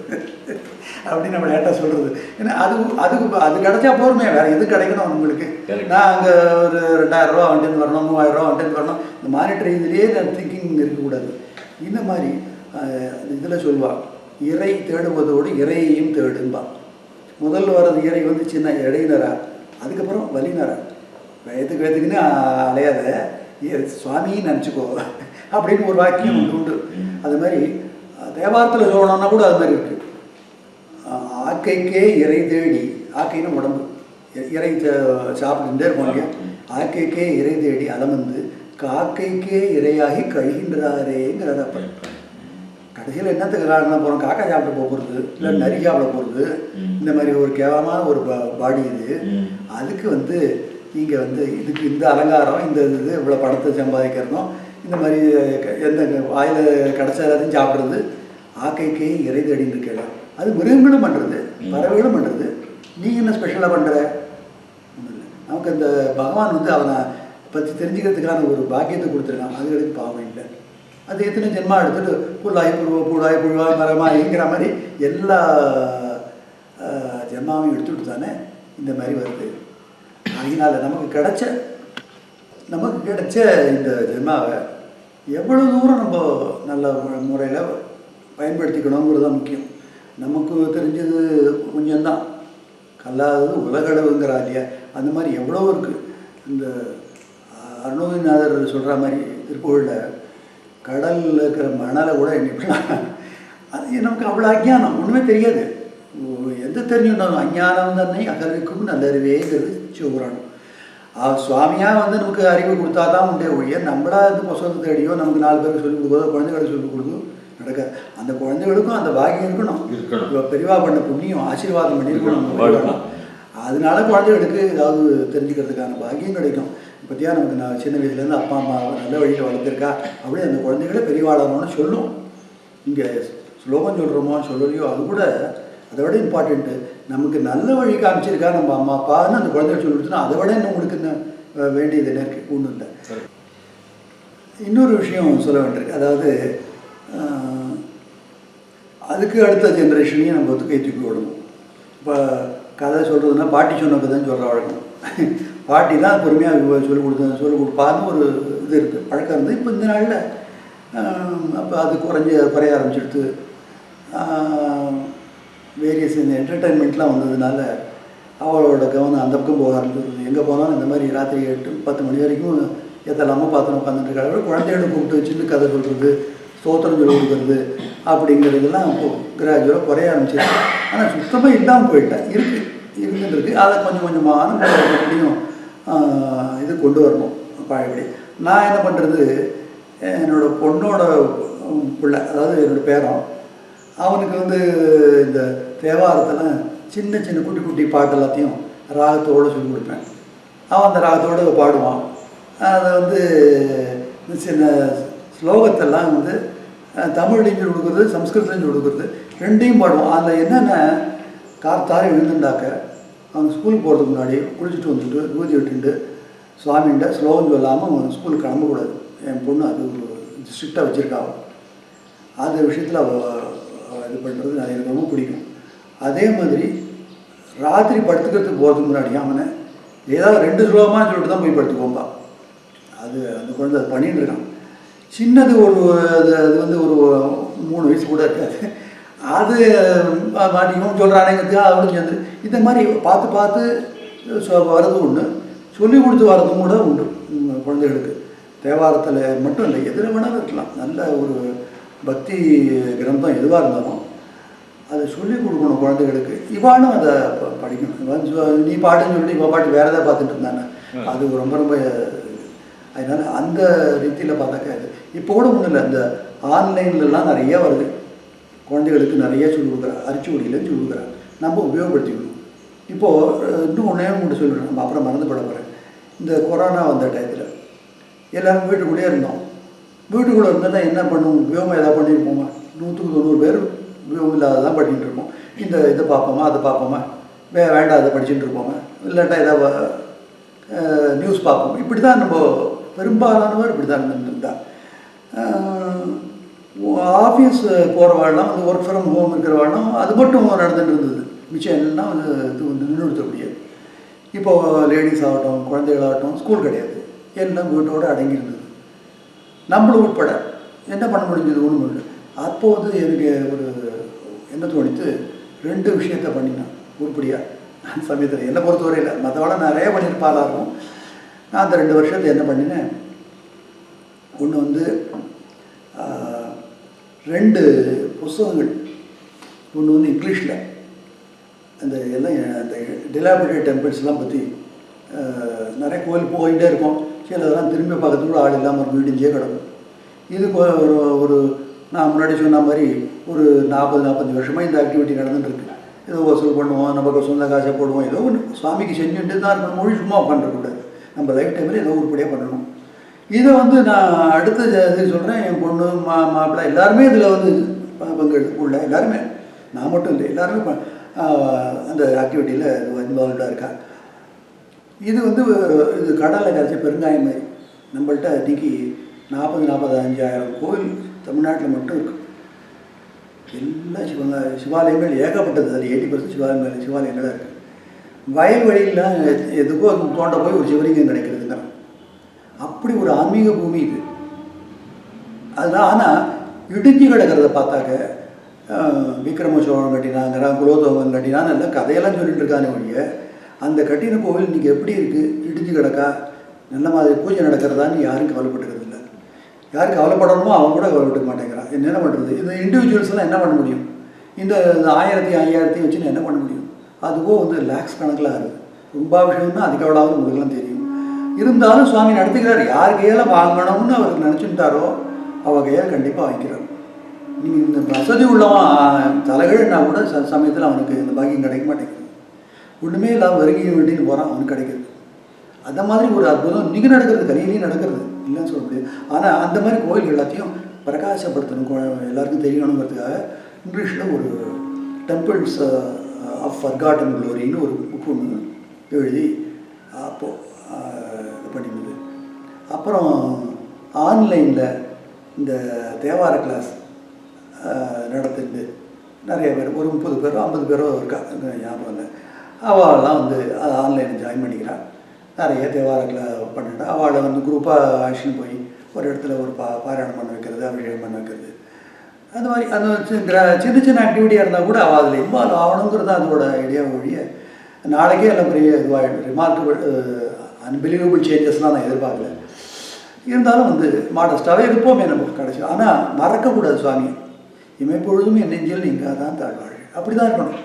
அப்படின்னு நம்ம லேட்டாக சொல்கிறது. ஏன்னா அது கிடைச்சா போருமே, வேறு எது கிடைக்கணும் உங்களுக்கு. நான் அங்கே ஒரு 2000 ரூபா வண்டின்னு வரணும், 3000 ரூபா வண்டின்னு வரணும், இந்த மானிட்டரி இதுலேயே நான் திங்கிங் இருக்கக்கூடாது. இந்த மாதிரி இதில் சொல்லுவாள், இறை தேடுவதோடு இறையையும் தேடும்பா. முதல்ல வர்றது இறை வந்து சின்ன இடையினரா, அதுக்கப்புறம் வலினரா. வேத்துக்குன்னு அலையாத, சுவாமின்னு நினச்சிக்கோ அப்படின்னு ஒரு வாக்கியம் உண்டு. அது மாதிரி தேவாரத்தில் சொல்லணும்னா கூட அது மாதிரி இருக்குது. ஆக்கைக்கே இறை தேடி, ஆக்கைன்னு உடம்பு, இறை சாப்பிட்டுட்டே இருப்பாங்க. ஆக்கைக்கே இறை தேடி அலமந்து காக்கைக்கே இரையாகி கழிகின்றாரேங்கிறத. அப்போ கடைசியில் என்னத்துக்கு காரணம் போகிறோம், காக்கா சாப்பிட்டு போகிறது, இல்லை நரி சாப்பிட போகிறது, இந்த மாதிரி ஒரு கேவலமான ஒரு பாடி இது. அதுக்கு வந்து நீங்கள் வந்து இதுக்கு இந்த அலங்காரம், இந்த இது இவ்வளோ பணத்தை சம்பாதிக்கிறதும், இந்த மாதிரி எந்த வாயில் கிடச்ச எல்லாத்தையும் சாப்பிட்றது, ஆக்கைக்கே இறை தேடின்னு இருக்கல. அது மிருகங்களும் பண்ணுறது, பறவைகளும் பண்ணுறது. நீ என்ன ஸ்பெஷலாக பண்ணுற? ஒன்றும் இல்லை. நமக்கு அந்த பகவான் வந்து அவனை பற்றி தெரிஞ்சுக்கிறதுக்கான ஒரு பாக்கியத்தை கொடுத்துருக்கான். அதுகளுக்கு பாவம் இல்லை. அது எத்தனை ஜென்மா எடுத்துகிட்டு புல்லாய் பூடாய் புழுவாய் மரமாய்ங்கிற மாதிரி எல்லா ஜென்மாவையும் எடுத்துகிட்டு தானே இந்த மாதிரி வருது. அதனால் நமக்கு கிடைச்ச இந்த ஜென்மாவை எவ்வளோ தூரம் நம்ம நல்ல முறையில் பயன்படுத்திக்கணுங்கிறது தான் முக்கியம். நமக்கு தெரிஞ்சது கொஞ்சம்தான், கல்லாதது உலகளவுங்கிறா இல்லையா, அந்த மாதிரி எவ்வளோ இருக்குது. இந்த அருணகிரிநாதர் சொல்கிற மாதிரி திருப்புகழில் கடலில் இருக்கிற மணலை கூட எண்ணிக்கலாம். அது நமக்கு அவ்வளோ அஞ்ஞானம், ஒன்றுமே தெரியாது. எந்த தெரிஞ்சுக்கணும், அஞ்ஞானம் தன்னை அகலிக்கும் நல்லறிவேங்கிறது சிவபுராணம். சுவாமியாக வந்து நமக்கு அறிவு கொடுத்தா தான் உண்டே ஒழிய நம்மளா இந்த புத்தகத்தை தேடியோ நமக்கு 4 பேருக்கு சொல்லிக் கொடுக்குறதோ குழந்தைகளுக்கு சொல்லிக் கொடுக்குறதோ நடக்காது. அந்த குழந்தைகளுக்கும் அந்த பாக்கியம் இருக்கணும். பெரியவா பண்ண புண்ணியம் ஆசீர்வாதம் பண்ணியிருக்கணும். அதனால குழந்தைகளுக்கு ஏதாவது தெரிஞ்சுக்கிறதுக்கான பாக்கியம் கிடைக்கும். பற்றியா நமக்கு நான் சின்ன வயசுலேருந்து அப்பா அம்மா நல்ல வழியில் வளர்த்துருக்கா, அப்படியே அந்த குழந்தைகளை பெரியவாளணும்னு சொல்லும். இங்கே ஸ்லோகம் சொல்கிறோமோ சொல்லலையோ அது கூட அதை விட இம்பார்ட்டண்ட்டு, நமக்கு நல்ல வழி காமிச்சிருக்கா நம்ம அம்மா அப்பான்னு அந்த குழந்தைகள் சொல்லி கொடுத்தோன்னா அதை விட இன்னும் உங்களுக்கு என்ன வேண்டியது என்ன இருக்குது? ஒன்றும் இல்லை. இன்னொரு விஷயம் சொல்ல வேண்டியிருக்கு. அதாவது அதுக்கு அடுத்த ஜென்ரேஷனையும் நம்ம கை தூக்கி விடணும். இப்போ கதை சொல்கிறதுனா பாட்டி சொன்ன கதைன்னு சொல்கிற வழக்கம். பாட்டி தான் பொறுமையாக சொல்லிக் கொடுப்பான்னு ஒரு இது இருக்குது, பழக்கம் இருந்து. இப்போ இந்த நாளில் அப்போ அது குறைய ஆரம்பிச்சிடுத்து. வேரியஸ் இந்த என்டர்டெயின்மெண்ட்லாம் வந்ததுனால அவளோட கவனம் அந்த பக்கம் போக ஆரம்பிச்சிருது. எங்கே போனாலும் இந்த மாதிரி ராத்திரி 8-10 மணி வரைக்கும் எத்தெல்லாமல் பார்த்து உட்காந்துட்டு இருக்காங்க. குழந்தைகளை கூப்பிட்டு சின்ன கதை சொல்கிறது, ஸ்தோத்திரம் சொல்லி கொடுக்குறது அப்படிங்கிறதுலாம் இப்போது கிராஜுவலாக குறைய ஆரம்பிச்சிருக்கு. ஆனால் சுத்தமாக இல்லாமல் போயிட்டேன், இருந்துருக்கு. அதை கொஞ்சம் கொஞ்சமான மறுபடியும் இது கொண்டு வரணும் பழையபடி. நான் என்ன பண்ணுறது, என்னோடய பொண்ணோட பிள்ளை, அதாவது என்னோடய பேரன், அவனுக்கு வந்து இந்த தேவாரத்தில் சின்ன சின்ன குட்டி குட்டி பாட்டு எல்லாத்தையும் ராகத்தோடு சொல்லி கொடுப்பேன். அவன் அந்த ராகத்தோடு பாடுவான். அதை வந்து சின்ன ஸ்லோகத்தெல்லாம் வந்து தமிழ்லையும் சொல்லி கொடுக்குறது, சம்ஸ்கிருதத்துலையும் சொல்லி கொடுக்குறது, ரெண்டையும் பாடுவான். அதில் என்னென்ன காத்தார எழுந்துண்டாக்க அவன் ஸ்கூலுக்கு போகிறதுக்கு முன்னாடி குளிச்சுட்டு வந்துட்டு ஊதி விட்டுட்டு சுவாமிகிட்ட ஸ்லோகம் சொல்லாமல் அவன் ஸ்கூலுக்கு கிளம்பக்கூடாது. என் பொண்ணு அது ஸ்ட்ரிக்டாக வச்சுருக்கான். அந்த விஷயத்தில் இது பண்ணுறது எனக்கு ரொம்ப பிடிக்கும். அதே மாதிரி ராத்திரி படுத்துக்கிறதுக்கு போகிறதுக்கு முன்னாடி அவனை ஏதாவது 2 ஸ்லோகமாக சொல்லிட்டு தான் போய் படுத்துக்கோம்பா. அது அந்த குழந்தை அது பண்ணிகிட்டு இருக்கான். சின்னது அது வந்து ஒரு 3 வயசு கூட இருக்காது. அது மாட்டிக்கும் சொல்கிறானேங்கிறது அவனுக்கு சேர்ந்து இந்த மாதிரி பார்த்து வர்றது ஒன்று, சொல்லி கொடுத்து வர்றதும் கூட உண்டு குழந்தைகளுக்கு. தேவாரத்தில் மட்டும் இல்லை, எதில் வேணாலும் இருக்கலாம். நல்ல ஒரு பக்தி கிரந்தம் எதுவாக இருந்தாலும் அதை சொல்லிக் கொடுக்கணும் குழந்தைகளுக்கு. இவானும் அதை படிக்கணும். நீ பாட்டுன்னு சொல்லிட்டு இப்போ பாட்டு வேறு எதாவது பார்த்துட்டு இருந்தானே, அது ரொம்ப ரொம்ப அதனால் அந்த ரீதியில் பார்த்தாக்கா இது இப்போ கூட ஒன்றும் இல்லை. இந்த ஆன்லைன்லலாம் நிறையா வருது, குழந்தைகளுக்கு நிறையா சொல்லிக் கொடுக்குறாங்க, அரிச்சுவடியிலேருந்து சொல்லிக் கொடுக்குறாங்க. நம்ம உபயோகப்படுத்திக்கணும். இப்போது இன்னும் ஒன்றே ஒன்று சொல்லிடுறேன், நம்ம அப்புறம் மறந்துபட போகிறேன். இந்த கொரோனா வந்த டயத்தில் எல்லோரும் வீட்டுக்குள்ளேயே இருந்தோம். வீட்டுக்குள்ளே இருந்தால் தான் என்ன பண்ணுவோம், உபயோகம் எதாவது பண்ணியிருப்போமா? 100க்கு 90 பேர் உபயோகம் இல்லாததான் படிச்சுட்டு இருப்போம். இந்த இதை பார்ப்போமா, அதை பார்ப்போமா, வேண்டாம் அதை படிச்சுட்டு இருப்போமா, இல்லாட்டா ஏதாவது நியூஸ் பார்ப்போம். இப்படி தான் நம்ம பெரும்பாலானவர் இப்படி தான் இருந்துருந்தா. ஆஃபீஸ் போகிறவாழ்லாம் வந்து ஒர்க் ஃப்ரம் ஹோம் இருக்கிறவாழ்லாம் அது மட்டும் நடந்துட்டு இருந்தது. மிச்சம் எல்லாம் வந்து இது வந்து நின்றுடுத்த முடியாது. இப்போது லேடிஸ் ஆகட்டும், குழந்தைகளாகட்டும், ஸ்கூல் கிடையாது, எல்லாம் வீட்டோடு அடங்கியிருந்தது. நம்மளும் உட்பட என்ன பண்ண முடிஞ்சது, ஒன்றும் இல்லை. அப்போ வந்து எனக்கு ஒரு என்ன தோணித்து, 2 விஷயத்த பண்ணினேன் உருப்படியாக அந்த சமயத்தில். என்னை பொறுத்தவரையில் மற்றவளை நிறைய பண்ணியிருப்பாளாக இருக்கும். நான் அந்த 2 வருஷத்தை என்ன பண்ணினேன், ஒன்று வந்து 2 புஸ்தகங்கள். ஒன்று வந்து இங்கிலீஷில் அந்த எல்லாம் அந்த டிலாபிடேட் டெம்பிள்ஸ்லாம் பற்றி நிறைய கோயில் போயிட்டே இருக்கும். சிலதெல்லாம் திரும்பி பார்க்கறதுக்குள்ள ஆள் இல்லாமல் ஒரு வீடிஞ்சே கிடக்கும். இது ஒரு நான் முன்னாடி சொன்ன மாதிரி ஒரு 40-45 வருஷமாக இந்த ஆக்டிவிட்டி நடந்துட்டுருக்கு. ஏதோ வசூல் பண்ணுவோம், நமக்கு சொந்த காசை போடுவோம், ஏதோ ஒன்று சுவாமிக்கு செஞ்சுட்டு தான் இருக்கணும். மொழி சும்மா உட்காந்துருக்கூடாது, நம்ம லைஃப் டைமில் ஏதோ உருப்படியாக பண்ணணும். இதை வந்து நான் அடுத்த இது சொல்கிறேன், என் பொண்ணு மாப்பிள்ளை எல்லாருமே இதில் வந்து பங்கெடுத்துக்குள்ள எல்லாருமே, நான் மட்டும் இல்லை, எல்லாருமே அந்த ஆக்டிவிட்டியில் இன்வால்வ்டாக இருக்கா. இது வந்து இது கடலில் கரைச்ச பெருங்காயம் மாதிரி. நம்மள்கிட்ட இன்றைக்கி 40-45 கோயில் தமிழ்நாட்டில் மட்டும் இருக்குது. எல்லாம் சிவாலயங்கள் ஏகப்பட்டது. அதில் 80% சிவாலயங்களாக இருக்குது. வயல்வெளியெல்லாம் எதுக்கோ தோண்ட போய் ஒரு சிவலிங்கம் கிடைக்கிறதுங்கிறான். அப்படி ஒரு ஆன்மீக பூமி இது. அதுதான். ஆனால் இடிஞ்சு கிடக்கிறத பார்த்தாக்க விக்ரம சோழன் கட்டினாங்கிறான், குலோத்துங்கன் கட்டினான்னு எல்லாம் கதையெல்லாம் சொல்லிட்டு இருக்கானே ஒழிய, அந்த கட்டின கோவில் இன்றைக்கி எப்படி இருக்குது, இடிஞ்சு கிடக்கா, நல்ல மாதிரி பூஜை நடக்கிறதான்னு யாரும் கவலைப்பட்டுக்கிறது இல்லை. யாருக்கு கவலைப்படணுமோ அவங்க கூட கவலைப்பட்டுக்க மாட்டேங்கிறான். என்ன பண்ணுறது, இந்த இண்டிவிஜுவல்ஸ்லாம் என்ன பண்ண முடியும்? இந்த 1000-5000 வச்சுன்னு என்ன பண்ண முடியும்? அதுவோ வந்து லேக்ஸ் கணக்கில் ஆகுது. கும்பாபிஷேகம்னா அதுக்கு எவ்வளவு உங்களுக்குலாம் தெரியும். இருந்தாலும் சுவாமி நடத்துக்கிறார். யார் கையால் வாங்கணும்னு அவருக்கு நினச்சிட்டாரோ அவள் கையால் கண்டிப்பாக வாங்கிக்கிறார். நீங்கள் இந்த வசதி உள்ளவன் தலைகள்னா கூட சமயத்தில் அவனுக்கு இந்த பாக்கியம் கிடைக்க மாட்டேங்குது. ஒன்றுமே இல்லாமல் வருகையை வேண்டின்னு போகிறான், அவனுக்கு கிடைக்குது. அந்த மாதிரி ஒரு அற்புதம் இன்றைக்கி நடக்கிறது, கலியிலையும் நடக்கிறது, இல்லைன்னு சொல்ல முடியாது. ஆனால் அந்த மாதிரி கோயில் எல்லாத்தையும் பிரகாசப்படுத்தணும், எல்லாருக்கும் தெரியணுங்கிறதுக்காக இங்கிலீஷில் ஒரு டெம்பிள்ஸ் ஆஃப் ஃபர்காட்டன் க்ளோரின்னு ஒரு புக் ஒன்று எழுதி அப்போது இது பண்ணியிருந்தது. அப்புறம் ஆன்லைனில் இந்த தேவார கிளாஸ் நடத்துது. நிறைய பேர், ஒரு 30 பேரோ 50 பேரோ இருக்கா, ஞாபகம் இல்லை. அவள்லாம் வந்து ஆன்லைனில் ஜாயின் பண்ணிக்கிறாள். நிறைய தேவாரத்தில் பண்ணிட்டா அவளை வந்து குரூப்பாக ஆக்ஷன் போய் ஒரு இடத்துல ஒரு பாராயணம் பண்ண வைக்கிறது, அபிஷேகம் பண்ண வைக்கிறது, அந்த மாதிரி அந்த சின்ன ஆக்டிவிட்டியாக இருந்தால் கூட அவள் அதில் இன்வால்வ் ஆகணுங்கிறது அதோட ஐடியா ஒழிய நாளைக்கே எல்லாம் பெரிய இதுவாகிடும். ரிமார்க்கபிள் அன்பிலீவபிள் சேஞ்சஸ்லாம் நான் எதிர்பார்க்கல. இருந்தாலும் வந்து மாடஸ்டாகவே இருப்போமே நம்ம கடைசி. ஆனால் மறக்கக்கூடாது சுவாமி. இமைப்பொழுதும் என் நெஞ்சில் நீங்கள் தான் தாழ்வாள், அப்படி தான் இருக்கணும்.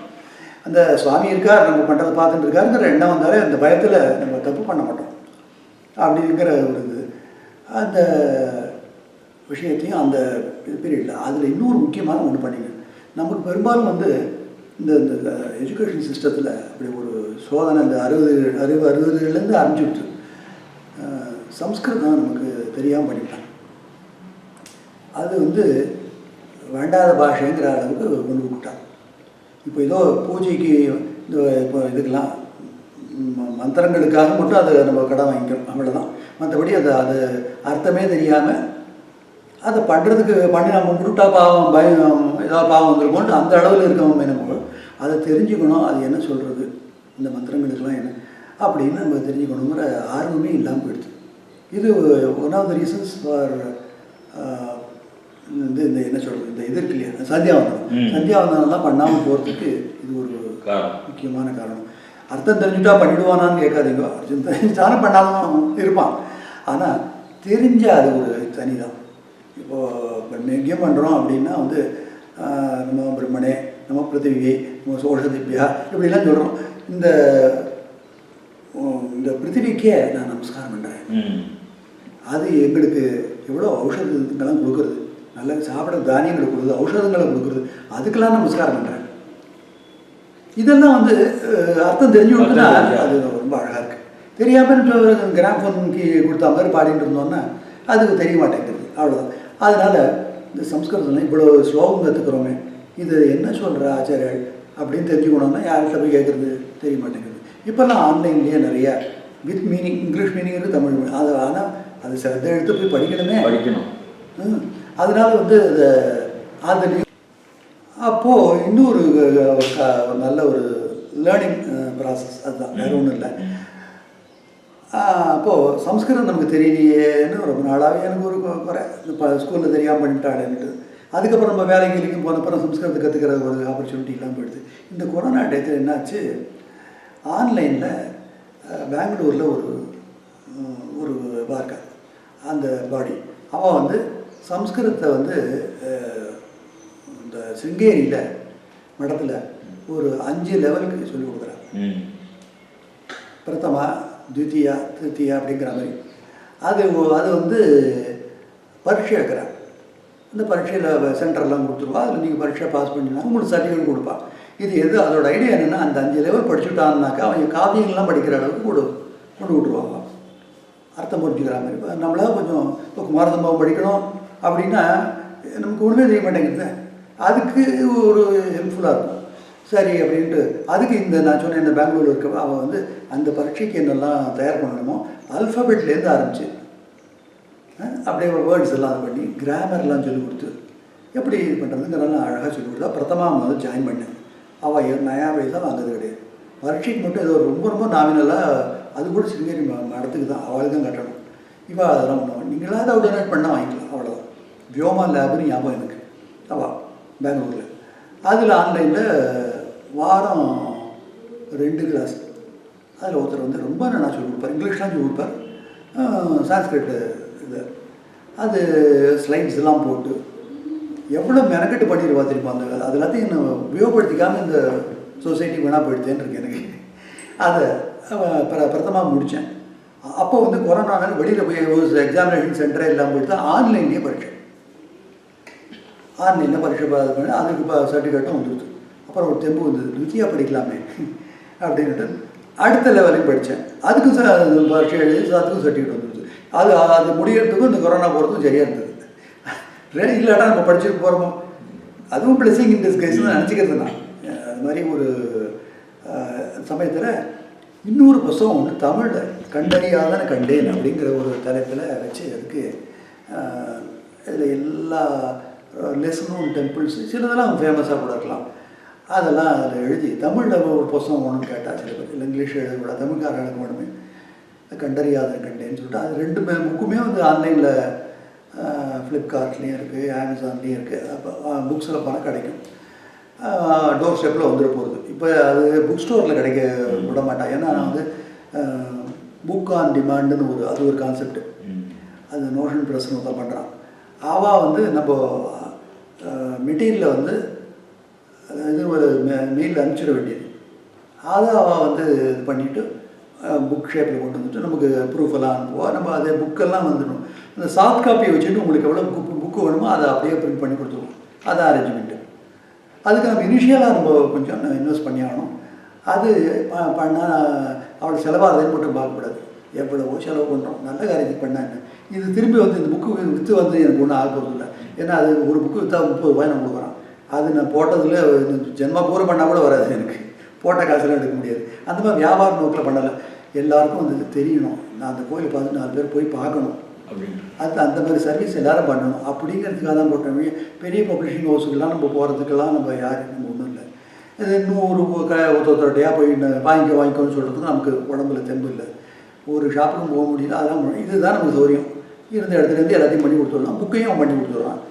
அந்த சுவாமி இருக்கார், நம்ம பண்ணுறதை பார்த்துட்டு இருக்காருங்கிற எண்ணம் வந்தாலே அந்த பயத்தில் நம்ம தப்பு பண்ண மாட்டோம். அப்படிங்கிற ஒரு இது அந்த விஷயத்தையும் அந்த பீரியடில் அதில் இன்னொரு முக்கியமான ஒன்று பண்ணிங்க. நமக்கு பெரும்பாலும் வந்து இந்த இந்த எஜுகேஷன் சிஸ்டத்தில் அப்படி ஒரு சோதனை இந்த 60-60லேருந்து ஆரம்பிச்சுட்டு சம்ஸ்கிருதம் நமக்கு தெரியாமல் பண்ணிவிட்டாங்க. அது வந்து வேண்டாத பாஷைங்கிற அளவுக்கு கொண்டு விட்டாங்க. இப்போ ஏதோ பூஜைக்கு இந்த இப்போ இதுக்கெல்லாம் மந்திரங்களுக்காக மட்டும் அதை நம்ம கடன் வாங்கிக்கிறோம், அவ்வளோதான். மற்றபடி அது அர்த்தமே தெரியாமல் அதை பண்ணுறதுக்கு பண்ணி நம்ம முட்டுட்டா பாவம் பயம் ஏதாவது பாவம் வந்துருக்கோன்ட்டு அந்த அளவில் இருக்கவங்க என்னமோ அதை தெரிஞ்சுக்கணும். அது என்ன சொல்கிறது, இந்த மந்திரங்களுக்கெல்லாம் என்ன அப்படின்னு நம்ம தெரிஞ்சுக்கணுங்கிற ஆர்வமே இல்லாமல் போயிடுது. இது one of the reasons for வந்து இந்த என்ன சொல்கிறது, இந்த இது இருக்கு இல்லையா, சந்தியாவந்தனம்லாம் பண்ணாமல் போகிறதுக்கு இது ஒரு முக்கியமான காரணம். அர்த்தம் தெரிஞ்சுட்டா பண்ணிவிடுவானான்னு கேட்காதீங்க. அர்த்தம் தெரிஞ்சாலும் பண்ணாலும் இருப்பான். ஆனால் தெரிஞ்சால் அது ஒரு தனி தான். இப்போது இப்போ எங்கேயும் பண்ணுறோம் அப்படின்னா வந்து நம்ம பிரம்மனே நம்ம பிருத்திவியை நம்ம சோஷதிப்பியா இப்படிலாம் சொல்கிறோம். இந்த இந்த பிருத்திவிக்கே நான் நமஸ்காரம் பண்ணுறேன். அது எங்களுக்கு எவ்வளோ ஔஷதங்கள்லாம் கொடுக்குறது, நல்லா சாப்பிட தானியங்களை கொடுக்குறது, ஔஷதங்களை கொடுக்குறது, அதுக்கெல்லாம் நமஸ்காரம் பண்ணுறேன். இதெல்லாம் வந்து அர்த்தம் தெரிஞ்சு கொடுத்தா அது ரொம்ப அழகாக இருக்குது. தெரியாமல் கிராம்ஃபோனுக்கு கொடுத்த மாதிரி பாடிட்டு இருந்தோன்னா அதுக்கு தெரிய மாட்டேங்கிறது, அவ்வளோதான். அதனால் இந்த சம்ஸ்கிருதத்தில் இவ்வளோ ஸ்லோகம் கற்றுக்குறோமே, இது என்ன சொல்கிற ஆச்சாரியால் அப்படின்னு தெரிஞ்சுக்கணுன்னா யார்கிட்ட போய் கேட்குறது தெரிய மாட்டேங்குது. இப்போல்லாம் ஆன்லைன்லேயே நிறையா வித் மீனிங், இங்கிலீஷ் மீனிங் இருக்குது, தமிழ் மீனிங். அது ஆனால் அது சிறந்த எடுத்து போய் படிக்கணும். அதனால வந்து அது அப்போது இன்னொரு நல்ல ஒரு லேர்னிங் ப்ராசஸ், அதுதான், வேறு ஒன்றும் இல்லை. அப்போது சம்ஸ்கிருதம் நமக்கு தெரியலையேன்னு ரொம்ப நாளாகவே எனக்கு ஒரு குறை, இப்போ ஸ்கூலில் தெரியாமல் பண்ணிட்டாடேன்ட்டு. அதுக்கப்புறம் நம்ம வேலைக்கு போனப்பறம் சம்ஸ்கிருதத்தை கற்றுக்கிற ஒரு ஆப்பர்ச்சுனிட்டி இல்லாமல் போயிடுது. இந்த கொரோனா டயத்தில் என்னாச்சு, ஆன்லைனில் பெங்களூரில் ஒரு இருக்கா அந்த பாடி, அவன் வந்து சம்ஸ்கிருதத்தை வந்து இந்த சிங்கேரியில் மடத்தில் ஒரு 5 லெவலுக்கு சொல்லிக் கொடுக்குறான். பிரதமா, துவித்தியா, திருத்தியா அப்படிங்கிற மாதிரி. அது வந்து பரீட்சை வைக்கிறான். அந்த பரீட்சையில் சென்டர்லாம் கொடுத்துருவா. அதில் நீங்கள் பரீட்சை பாஸ் பண்ணினா உங்களுக்கு சர்டிஃபிகேட் கொடுப்பான். இது அதோட ஐடியா என்னென்னா, அந்த 5 லெவல் படிச்சுட்டான்னாக்கா அவங்க காவியங்கள்லாம் படிக்கிற அளவுக்கு கொண்டு விட்ருவாங்க, அர்த்தம் புரிஞ்சுக்கிற மாதிரி. இப்போ நம்மளால் கொஞ்சம் இப்போ குமாரசம்பவம் படிக்கணும் அப்படின்னா நமக்கு ஒன்றுமே தெரிய மாட்டேங்குது, அதுக்கு ஒரு ஹெல்ப்ஃபுல்லாக இருக்கும். சரி அப்படின்ட்டு அதுக்கு நான் சொன்னேன், இந்த பெங்களூரில் இருக்க அவன் வந்து அந்த பரீட்சைக்கு என்னெல்லாம் தயார் பண்ணணுமோ அல்ஃபபெட்லேருந்து ஆரம்பிச்சு அப்படியே வேர்ட்ஸ் எல்லாம் இது பண்ணி கிராமர்லாம் சொல்லிக் கொடுத்து எப்படி இது பண்ணுறதுங்கிறதெல்லாம் அழகாக சொல்லிக் கொடுத்தா. பிரதமா வந்து ஜாயின் பண்ணேன். அவள் 9 வயசாக வாங்கிறது கிடையாது. பரீட்சைக்கு மட்டும் ஏதோ ரொம்ப நாமினலாக, அது கூட சிங்கேரி மடத்துக்கு தான், அவளுக்கு தான் கட்டணும். இவள் அதெல்லாம் பண்ணுவான். நீங்களாக அதை டொனேட் பண்ணால் வாங்கிக்கலாம், அவ்வளோதான். வியோமா லேப்னு ஞாபகம் எனக்கு, அவள் பெங்களூரில். அதில் ஆன்லைனில் வாரம் 2 கிளாஸ். அதில் ஒருத்தர் வந்து ரொம்ப நல்லா சொல்லிக் கொடுப்பார், இங்கிலீஷ்லாம் சொல்லிக் கொடுப்பார், சான்ஸ்கிரிட் இது, அது ஸ்லைட்ஸ் எல்லாம் போட்டு எவ்வளோ மெனக்கெட்டு பண்ணிடுவா தெரியுமா. அது எல்லாத்தையும் இன்னும் உபயோகப்படுத்திக்காமல் இந்த சொசைட்டி வேணா போயிடுத்தேன்னு இருக்கு எனக்கு. அதை பிரதமாக முடித்தேன். அப்போ வந்து கொரோனாவில் வெளியில் போய் எக்ஸாமினேஷன் சென்டரே இல்லாமல் போயிட்டு தான் ஆன்லைன்லேயே பரீட்சை. ஆன்லைனில் பரீட்சை பண்ணி அதுக்கு சர்டிஃபிகேட்டும் வந்துடுது. அப்புறம் ஒரு தெம்பு வந்தது, ருச்சியாக படிக்கலாமே அப்படின்ட்டு அடுத்த லெவலையும் படித்தேன். அதுக்கும் பரீட்சை எழுதி அதுக்கும் சர்டிஃபிகேட் வந்துடுது. அது முடியறதுக்கும் இந்த கொரோனா போகிறதுக்கும் சரியாக இருந்தது. இல்லாட்டா நம்ம படிச்சுட்டு போகிறோமோ, அதுவும் பிளஸிங் இன் டிஸ்கைஸ் தான் நினச்சிக்கிறது நான். அது மாதிரி ஒரு சமயத்தில் இன்னொரு புத்தகம் ஒன்று தமிழில் கண்டறியாதன கண்டேன் அப்படிங்கிற ஒரு தலைப்பில் வச்சு, அதுக்கு இதில் எல்லா லெசனும் டெம்பிள்ஸ் சிலதெல்லாம் ஃபேமஸாக கூட இருக்கலாம், அதெல்லாம் அதில் எழுதி தமிழில் ஒரு புத்தகம் ஒன்றுன்னு கேட்டால் சில பேர், இல்லை இங்கிலீஷ் எழுதக்கூட தமிழ்காரர்களுக்கு மட்டுமே கண்டறியாதன கண்டேன்னு சொல்லிட்டு, அது 2 புக்குமே வந்து ஆன்லைனில் ஃப்ளிப்கார்ட்லேயும் இருக்குது, அமேசான்லேயும் இருக்குது. அப்போ புக்ஸில் பணம் கிடைக்கும், டோர் ஸ்டெப்பில் வந்துட போகுது. இப்போ அது புக் ஸ்டோரில் கிடைக்க விட மாட்டான். ஏன்னா நான் வந்து புக் ஆன் டிமாண்டுன்னு அது ஒரு கான்செப்ட், அது நோஷன் ப்ரெஸ்ன்னு தான் பண்ணுறான். அவள் வந்து நம்ம மெட்டீரியலை வந்து இது ஒரு மெயில் அனுப்பிச்சிட வேண்டியது, அதை அவள் வந்து இது பண்ணிவிட்டு புக் ஷேப்பில் கொண்டு வந்துட்டு நமக்கு ப்ரூஃப் எல்லாம் அனுப்புவோம். நம்ம அதே புக்கெல்லாம் வந்துடும். அந்த சாஃப்ட் காப்பியை வச்சுட்டு உங்களுக்கு எவ்வளோ புக்கு வேணுமோ அதை அப்படியே பிரிண்ட் பண்ணி கொடுத்துருவோம். அதான் அரேஞ்ச்மெண்ட்டு. அதுக்கு நம்ம இனிஷியலாக நம்ம கொஞ்சம் இன்வெஸ்ட் பண்ணி ஆகணும். அது பண்ணால் அவளுக்கு செலவாகுதுன்னு மட்டும் பார்க்கக்கூடாது, எவ்வளவோ செலவு பண்ணுறோம், நல்ல காரியத்துக்கு பண்ணால் என்ன. இது திரும்பி வந்து இந்த புக்கு விற்று வந்து எனக்கு ஒன்றும் ஆக போகிறது இல்லை. ஏன்னா அது ஒரு புக்கு விற்றா 30 ரூபாய் நான் கொடுக்குறோம். அது நான் போட்டதில் ஜென்மா பூரா பண்ணால் கூட வராது, எனக்கு போட்ட காசுலாம் எடுக்க முடியாது. அந்த மாதிரி வியாபார நோக்கில் பண்ணலை. எல்லாருக்கும் வந்து தெரியணும், நான் அந்த கோயிலை பார்த்து 4 பேர் போய் பார்க்கணும், அது அந்த மாதிரி சர்வீஸ் எல்லோரும் பண்ணணும் அப்படிங்கிறதுக்காக தான் போட்டோம். பெரிய பப்ளிஷிங் ஹவுஸுக்கெல்லாம் நம்ம போகிறதுக்கெல்லாம் நம்ம நம்ம ஒன்றும் இல்லை. இது இன்னும் ஒருத்தொருத்தையாக போய் வாங்கிக்கோன்னு சொல்கிறதுக்கு நமக்கு உடம்புல தெம்பு இல்லை. ஒரு ஷாப்புக்கும் போக முடியல, அதெல்லாம் இதுதான் நமக்கு சௌரியம். இருந்த இடத்துலேருந்து எல்லாத்தையும் பண்ணி கொடுத்துடலாம். புக்கையும் பண்ணி கொடுத்துடுவான்.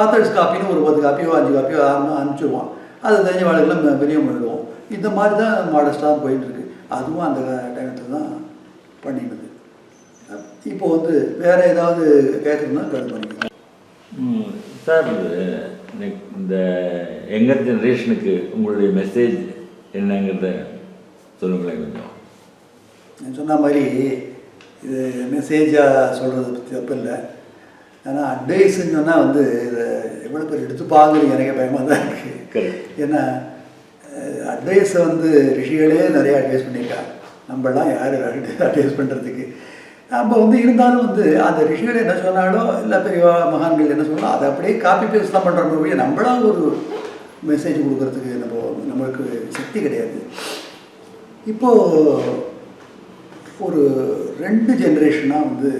ஆத்தர்ஸ் காப்பின்னு ஒரு 10 காப்பியோ 5 காப்பியோ அனுப்பிச்சிடுவான். அது தெரிஞ்ச வாழ்க்கைலாம் பெரிய பண்ணிடுவோம். இந்த மாதிரி தான் மாடஸ்டாக போயிட்டுருக்கு. அதுவும் அந்த டைமத்தில் தான் பண்ணிடுது. இப்போ வந்து வேறு ஏதாவது கேட்குறதுனா கேட்டு பண்ணிக்கலாம் சார். இந்த யங்கர் ஜென்ரேஷனுக்கு உங்களுடைய மெசேஜ் என்னங்கிறத சொல்லுங்களேன் கொஞ்சம். நான் சொன்ன மாதிரி இது மெசேஜாக சொல்கிறது பற்றி தப்பு இல்லை. ஆனால் அட்வைஸுன்னு சொன்னால் வந்து இதை எவ்வளோ பேர் எடுத்துப்பாங்கன்னு எனக்கு பயமாக தான் இருக்குது. ஏன்னா அட்வைஸை வந்து ரிஷிகளே நிறையா அட்வைஸ் பண்ணியிருக்காங்க. நம்மளாம் யார் அட்வைஸ் பண்ணுறதுக்கு? நம்ம வந்து இருந்தாலும் வந்து அந்த ரிஷிகள் என்ன சொன்னாலும் இல்லை பெரிய மகான்கள் என்ன சொன்னாலும் அதை அப்படியே காப்பி பேஸ்ட் தான் பண்ணுறோம். நம்மளாம் ஒரு மெசேஜ் கொடுக்கறதுக்கு நம்மளுக்கு சக்தி கிடையாது. இப்போது ஒரு 2 ஜென்ரேஷனாக வந்து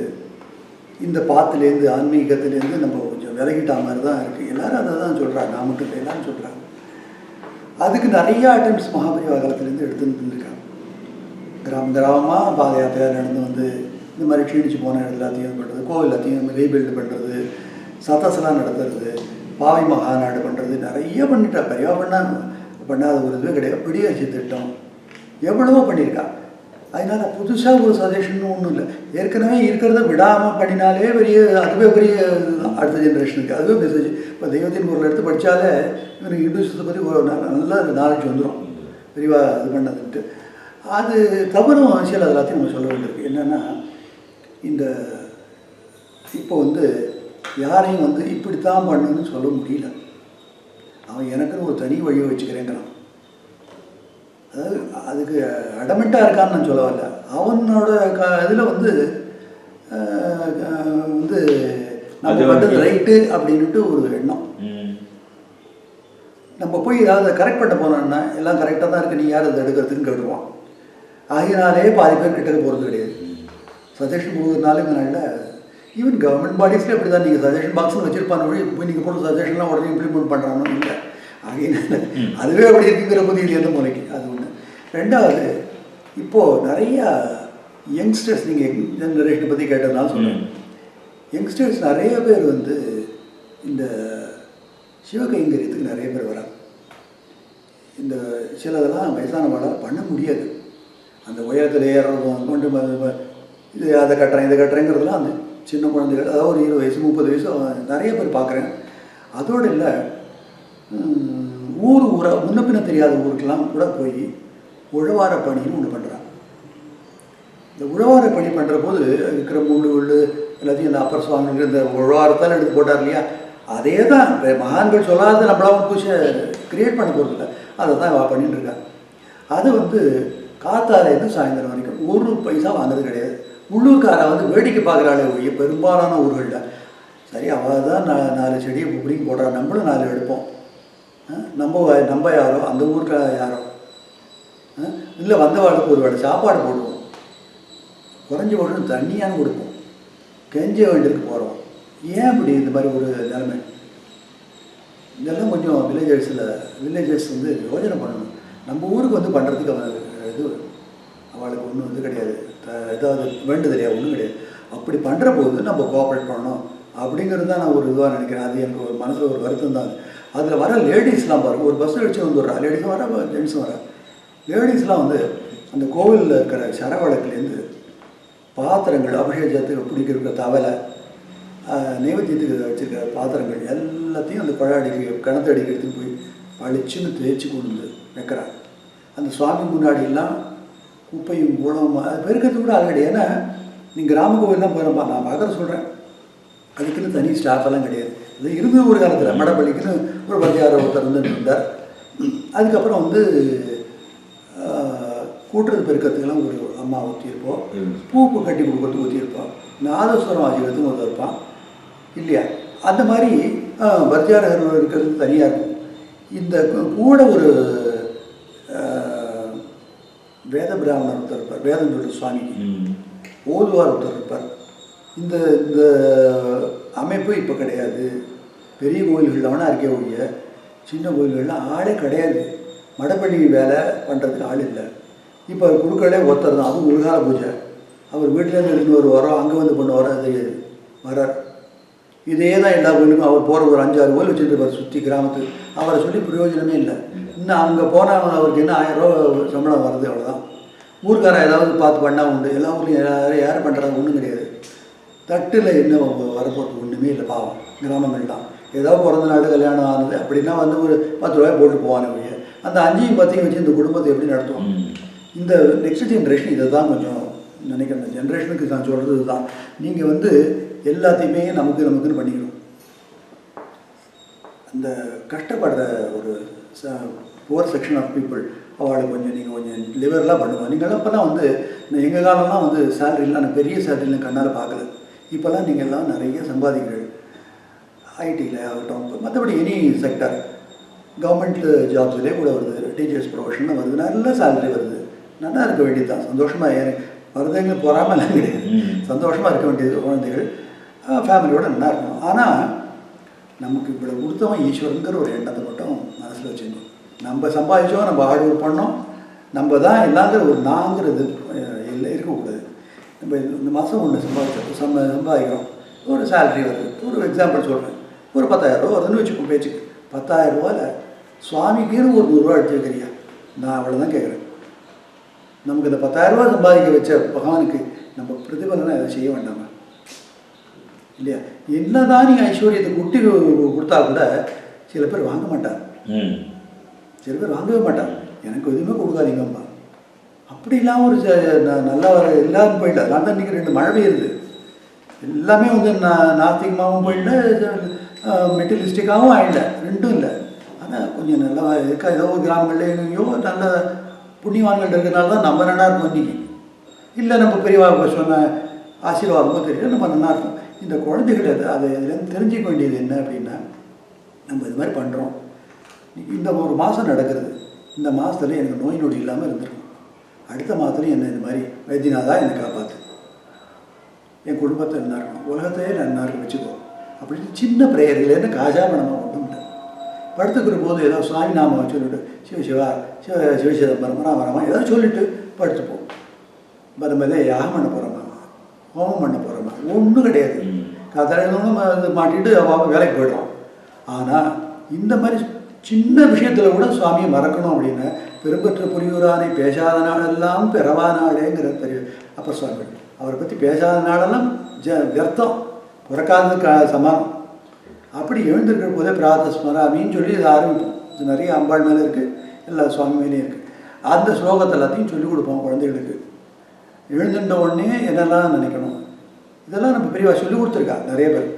இந்த பாத்துலேருந்து ஆன்மீகத்துலேருந்து நம்ம கொஞ்சம் விலகிட்டா மாதிரி தான் இருக்குது. எல்லோரும் அதை தான் சொல்கிறாங்க. நான் மட்டும் இல்லை, எல்லாரும் சொல்கிறாங்க. அதுக்கு நிறையா அட்டெம்ப்ட்ஸ் மகாபரிவா காலத்துலேருந்து எடுத்துருந்துருக்காங்க. கிராமமாக பாத யாத்திரையாக நடந்து வந்து இந்த மாதிரி க்ஷீணிச்சு போன எல்லாத்தையும் இது பண்ணுறது, கோவில் எல்லாத்தையும் ரீபில்டு பண்ணுறது, சதஸ்லாம் நடத்துறது, பாவை மகாநாடு பண்ணுறது, நிறைய பண்ணிட்டா. பெரியா பண்ணாத ஒரு இதுவே கிடையாது. பிடியாட்சி திட்டம் எவ்வளவோ பண்ணியிருக்கா. அதனால் புதுசாக ஒரு சஜஷன் ஒன்றும் இல்லை. ஏற்கனவே இருக்கிறத விடாமல் பண்ணினாலே அதுவே பெரிய அடுத்த ஜென்ரேஷனுக்கு அதுவே மெசேஜ். இப்போ தெய்வத்தின் பொருள் எடுத்து படித்தாலே இவனுக்கு இந்துசத்தை பற்றி ஒரு நல்ல நாலேஜ் வந்துடும் பெரியவா இது பண்ணதுன்ட்டு. அது தவறும் அரசியல் எல்லாத்தையும் நம்ம சொல்ல வேண்டியிருக்கு. என்னென்னா இந்த இப்போ வந்து யாரையும் வந்து இப்படித்தான் பண்ணுன்னு சொல்ல முடியல. அவன் எனக்குன்னு ஒரு தனி வழியை வச்சுக்கிறேங்கிறான். அதாவது அதுக்கு அடமெண்ட்டாக இருக்கான்னு நான் சொல்ல வரல. அவனோட இதில் வந்து வந்து நம்ம பண்ணுறது ரைட்டு அப்படின்ட்டு ஒரு எண்ணம். நம்ம போய் ஏதாவது கரெக்ட் பண்ண போனோம்னா எல்லாம் கரெக்டாக தான் இருக்குது, நீ யார் அதை எடுக்கிறதுன்னு கேட்டுருவான். ஆகினாலே பாதி பேர் கிட்ட போகிறது கிடையாது. சஜஷன் கொடுக்குறதுனால இந்த நாளில் ஈவன் கவர்மெண்ட் பாடிஸ்லேயே அப்படி தான். நீங்கள் சஜஷன் பாக்ஸ்னு வச்சுருப்பான வழி போய் நீங்கள் போட்டு சஜஷன்லாம் உடனே இம்ப்ளிமெண்ட் பண்ணுறானோ இல்லை. ஆகினால அதுவே அப்படி இருக்குங்கிற புதிய எந்த முறைக்கு அது ஒன்று. ரெண்டாவது, இப்போது நிறையா யங்ஸ்டர்ஸ், நீங்கள் யங் ஜென்ரேஷனை பற்றி கேட்டதுனால சொல்லுங்கள். யங்ஸ்டர்ஸ் நிறைய பேர் வந்து இந்த சிவகைங்கரியத்துக்கு நிறைய பேர் வராங்க. இந்த சிலதெல்லாம் வயசானவங்களால் பண்ண முடியாது. அந்த உயரத்தில் ஏறதும் கொண்டு இது அதை கட்டுறேன் இதை கட்டுறேங்கிறதுலாம் அந்த சின்ன குழந்தைகள், அதாவது ஒரு 20 வயசு 30 வயசு நிறைய பேர் பார்க்குறேன். அதோடு இல்லை, ஊராக முன்ன பின்ன தெரியாத ஊருக்கெல்லாம் கூட போய் உழவார பணின்னு ஒன்று பண்ணுறாங்க. இந்த உழவார பணி பண்ணுற போது இருக்கிற முள்ளு எல்லாத்தையும் இந்த அப்பர் சுவாமிகள் இந்த உழவாரத்தால் எடுத்து போட்டார் இல்லையா, அதே தான் மகான்கள் சொல்லாத நம்மளாவும் பூசை கிரியேட் பண்ண போகிறது இல்லை. அதை தான் பண்ணிட்டு இருக்காங்க. அது வந்து காத்தாலேருந்து சாயந்தரம் வரைக்கும் 1 பைசா வாங்குறது கிடையாது. உள்ளூர்காரை வந்து வேடிக்கை பார்க்குறாளே ஒழிய பெரும்பாலான ஊர்களில் சரி அவள் தான் 4 செடியை பிடிங்கி போடுறா, நம்மளும் 4 எடுப்போம். நம்ம யாரோ அந்த ஊருக்கு யாரோ இல்லை வந்தவாளுக்கு ஒரு வேளை சாப்பாடு போடுவோம், குறைஞ்ச உடனே தண்ணியானு கொடுப்போம், கெஞ்ச வேண்டியதுக்கு போகிறோம். ஏன் இப்படி இந்த மாதிரி ஒரு நிலைமை? இதெல்லாம் கொஞ்சம் வில்லேஜர்ஸ் வந்து யோஜனை பண்ணணும். நம்ம ஊருக்கு வந்து பண்ணுறதுக்கு இது அவளுக்கு ஒன்றும் இது கிடையாது, ஏதாவது வேண்டுதலையா ஒன்றும் கிடையாது. அப்படி பண்ணுற போது நம்ம கோஆப்ரேட் பண்ணணும் அப்படிங்கிறது தான் நான் ஒரு இதுவாக நினைக்கிறேன். அது எனக்கு ஒரு மனசில் ஒரு வருத்தம் தான். அதில் வர லேடிஸ்லாம் பாருங்கள், ஒரு பஸ் அடித்து வந்துடுறா, லேடிஸும் வர ஜென்ஸும் வர. லேடிஸ்லாம் வந்து அந்த கோவிலில் இருக்கிற சரவழக்குலேருந்து பாத்திரங்கள், அபிஷேகத்துக்கு பிடிக்கிற தவலை, நைவேத்தியத்துக்கு வச்சுருக்க பாத்திரங்கள் எல்லாத்தையும் அந்த கிணத்து அடிக்கிறதுக்கு போய் பளிச்சுன்னு தேய்ச்சி கொண்டு வந்து வைக்கிறாங்க. அந்த சுவாமி முன்னாடியெல்லாம் குப்பையும் கூடவும் அது பெருக்கிறது கூட ஆள் கிடையாது. ஏன்னா நீங்கள் கிராம கோவில்லாம் போகிறப்பா நான் பார்க்குற சொல்கிறேன், அதுக்குன்னு தனி ஸ்டாஃபெல்லாம் கிடையாது. இது இருந்தது ஒரு காலத்தில் மடப்பள்ளிக்குன்னு ஒரு பத்தியார் ஒருத்தர் வந்துட்டு இருந்தார். அதுக்கப்புறம் வந்து கூட்டுறது பெருக்கிறதுக்கெல்லாம் ஒரு அம்மா ஊற்றியிருப்போம், பூப்பு கட்டி கொடுக்கறதுக்கு ஊற்றியிருப்போம், நாதஸ்வரம் வாசிக்கிறதுக்கு ஒருத்தர் இருப்பான் இல்லையா. அந்த மாதிரி பத்தியார் இருக்கிறது தனியாக இருக்கும். இந்த கூட ஒரு வேத பிராமணர் ஒருத்தர் இருப்பார், வேதம் சொல்கிற சுவாமிக்கு ஓதுவார் ஒருத்தர் இருப்பார். இந்த இந்த அமைப்பு இப்போ கிடையாது. பெரிய கோயில்களில் வேணால் இருக்கே ஒழிய சின்ன கோயில்கள்லாம் ஆளே கிடையாது. மடப்பள்ளி வேலை பண்ணுறதுக்கு ஆள் இல்லை. இப்போ அவர் கொடுக்கலே ஒருத்தர் தான், அதுவும் ஒரு கால பூஜை. அவர் வீட்டிலேருந்து எடுத்துன்னு ஒரு வரோம், அங்கே வந்து பண்ணுவாரோ தெரியாது, வரார். இதே தான் எல்லா கோயிலுக்கும் அவர் போகிற ஒரு 5-6 கோயில் வச்சுருப்பார் சுற்றி கிராமத்துக்கு. அவரை சொல்லி பிரயோஜனமே இல்லை. இன்னும் அங்கே போனால் அவருக்கு என்ன 1000 ரூபா சம்பளம் வருது, அவ்வளோதான். ஊருக்காரன் ஏதாவது பார்த்து பண்ணால் உண்டு. எல்லா ஊர்லேயும் யார் பண்ணுறாங்க ஒன்றும் கிடையாது. தட்டில் என்ன வரப்போகிறது ஒன்றுமே இல்லை. பாவம் கிராமங்கள் தான். ஏதோ பிறந்த நாள் கல்யாணம் ஆனது அப்படின்னா வந்து ஒரு 10 ரூபாய் போட்டு போவானே. அந்த 5 10 வச்சு இந்த குடும்பத்தை எப்படி நடத்துவோம்? இந்த நெக்ஸ்ட் ஜென்ரேஷன் இதை தான் கொஞ்சம் நினைக்கிறேன். இந்த ஜென்ரேஷனுக்கு நான் சொல்கிறது தான், நீங்கள் வந்து எல்லாத்தையுமே நமக்குன்னு பண்ணிக்கணும். அந்த கஷ்டப்படுற ஒரு புவர் செக்ஷன் ஆஃப் பீப்புள் அவளை நீங்கள் கொஞ்சம் லிவர்லாம் பண்ணுவோம். நீங்களாம் இப்போலாம் வந்து எங்கள் காலம்லாம் வந்து சேலரிலாம் நான் பெரிய சேலரிலாம் கண்ணால் பார்க்கல. இப்போல்லாம் நீங்கள் எல்லாம் நிறைய சம்பாதிக்கிறீர்கள். ஐடியில் ஆகட்டும், மற்றபடி எனி செக்டர், கவர்மெண்ட் ஜாப்ஸ்லேயே கூட வருது, டீச்சர்ஸ் ப்ரொஃபஷனில் வருது, நல்ல சேலரி வருது. நல்லா இருக்க வேண்டியது தான், சந்தோஷமாக எனக்கு வருதுங்க போகாமலாம் கிடையாது. சந்தோஷமாக இருக்க வேண்டியது குழந்தைகள் ஃபேமிலியோடு நல்லா இருக்கணும். ஆனால் நமக்கு இவ்வளோ கொடுத்தவன் ஈஸ்வரங்கிற ஒரு எண்ணத்தை மட்டும் மனசில் வச்சுக்கணும். நம்ம சம்பாதிச்சோம், நம்ம ஹார்ட் ஒர்க் பண்ணோம், நம்ம தான் எல்லாங்கிற ஒரு நாங்கிறது இல்லை இருக்கக்கூடாது. நம்ம இந்த மாதம் ஒன்று சம்பாதிக்கிறோம், ஒரு சேலரி வருது, ஒரு எக்ஸாம்பிள் சொல்கிறேன், ஒரு 10,000 ரூபா வருதுன்னு வச்சுக்கோம் பேச்சுக்கு. 10,000 ரூபாயில் சுவாமிக்குன்னு ஒரு 100 ரூபா எடுத்து வைக்கிறியா? நான் அவ்வளோதான் கேட்குறேன். நமக்கு இந்த 10,000 ரூபா சம்பாதிக்க வச்ச பகவானுக்கு நம்ம பிரதிபலனை அதை செய்ய வேண்டாமா இல்லையா? என்னதான் நீங்கள் ஐஸ்வர்யத்தை குட்டி கொடுத்தா கூட சில பேர் வாங்க மாட்டார், சில பேர் வாங்கவே மாட்டார். எனக்கு எதுவுமே கொடுக்காதீங்கம்மா அப்படிலாம் ஒரு நல்லா வர எல்லாரும் போயிட்டு. அதனால தான் இன்றைக்கி 2 மழை பெய்யுது. எல்லாமே வந்து நாஸ்திகமாகவும் போயிட்டு மெட்டீரியலிஸ்டிக்காகவும் ஆகிடல, ரெண்டும் இல்லை. ஆனால் கொஞ்சம் நல்லா இருக்கா, ஏதோ ஒரு கிராமங்கள்லேயோ நல்ல புண்ணியவான்கள் இருக்கிறனால தான் நம்ம நல்லா இருக்கும் இன்றைக்கி. இல்லை நம்ம பெரியவா சொன்ன ஆசீர்வாதமும் தெரியல, நம்ம நல்லா இருக்கும். இந்த குழந்தைகிட்ட அதை இதுலேருந்து தெரிஞ்சிக்க வேண்டியது என்ன அப்படின்னா, நம்ம இது மாதிரி பண்ணுறோம், இந்த ஒரு மாதம் நடக்கிறது, இந்த மாதத்துல எனக்கு நோய் நொடி இல்லாமல் இருந்திருக்கும், அடுத்த மாதத்துலையும் என்ன இது மாதிரி வைத்தியநாதா என்னை காப்பாற்று, என் குடும்பத்தை நல்லா இருக்கணும், உலகத்தையே நல்லா இருக்க வச்சுக்கோ அப்படின்னு சின்ன பிரேயர்களேருந்து காஜா பணமாக கொண்டு விட்டேன். படுத்துக்கிற போது ஏதோ சுவாமி நாம சொல்லிவிட்டு சிவசிவா சிவசிதம்பரம் ராமராமா ஏதாவது சொல்லிவிட்டு படுத்துப்போம். மதமதே யாகம் பண்ண போகிறோமா, ஹோமம் பண்ண போகிறோமா, ஒன்றும் கிடையாது. கதையிலும் மாட்டிட்டு அவன் வேலைக்கு போய்டும். ஆனால் இந்த மாதிரி சின்ன விஷயத்தில் கூட சுவாமியை மறக்கணும் அப்படின்னு பெரும்பற்ற புரியூரானை பேசாத நாளெல்லாம் பிறவா நாடேங்கிற பெரிய அப்பர் சுவாமிகள். அவரை பற்றி பேசாத நாளெல்லாம் வியர்த்தம், பிறக்காததுக்கு சமானம். அப்படி எழுந்திருக்கிற போதே பிரார்த்த ஸ்மராமின்னு சொல்லி இதை ஆரம்பிப்போம். இது நிறைய அம்பாள் மேலே இருக்குது, எல்லா சுவாமி மேலேயும் இருக்குது. அந்த ஸ்லோகத்தை எல்லாத்தையும் சொல்லிக் கொடுப்போம் குழந்தைகளுக்கு. எழுந்துட்ட உடனே என்னெல்லாம் நினைக்கணும், இதெல்லாம் நம்ம பெரியவா சொல்லிக் கொடுத்துருக்கா நிறைய பேர்.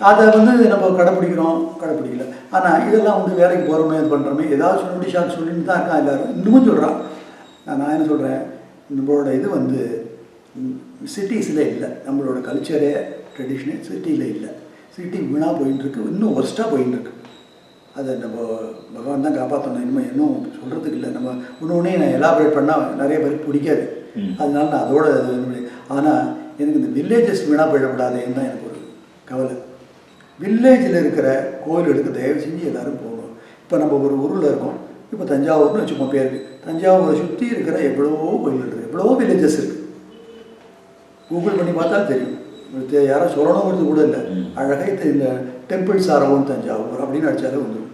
அதை வந்து நம்ம கடைப்பிடிக்கல. ஆனால் இதெல்லாம் வந்து வேலைக்கு போகிறோமே, இது பண்ணுறோமே, ஏதாவது சொல்லி ஷாக் சொல்லிட்டு தான் இருக்கான் எல்லோரும். இன்னமும் சொல்கிறான். நான் என்ன சொல்கிறேன், நம்மளோட இது வந்து சிட்டிஸில் இல்லை, நம்மளோட கல்ச்சரே ட்ரெடிஷ்னே சிட்டியில் இல்லை. சிட்டி வீணாக போயின்ட்டுருக்கு, இன்னும் ஒர்ஸ்ட்டாக போயின்ட்டுருக்கு. அதை நம்ம பகவான் தான் காப்பாற்றணும். இன்னும் சொல்கிறதுக்கு இல்லை. நம்ம ஒன்று நான் எலாபரேட் பண்ணால் நிறைய பேருக்கு பிடிக்காது, அதனால நான் அதோட. ஆனால் எனக்கு இந்த வில்லேஜஸ் வீணாக போயிடக்கூடாதுன்னு தான் எனக்கு ஒரு கவலை. வில்லேஜில் இருக்கிற கோயில்களுக்கு தயவு செஞ்சு எல்லோரும் போகணும். இப்போ நம்ம ஒரு ஊரில் இருக்கோம், இப்போ தஞ்சாவூர்னு வச்சுப்போம் பேருக்கு. தஞ்சாவூரை சுற்றி இருக்கிற எவ்வளவோ கோயில்கள் இருக்குது, எவ்வளவோ வில்லேஜஸ் இருக்குது. கூகுள் பண்ணி பார்த்தாலும் தெரியும். யாரும் சொல்லணுங்கிறது கூட இல்லை, அழகாக இந்த டெம்பிள்ஸ் ஆரவும் தஞ்சாவூர் அப்படின்னு அடித்தாலே வந்துடும்.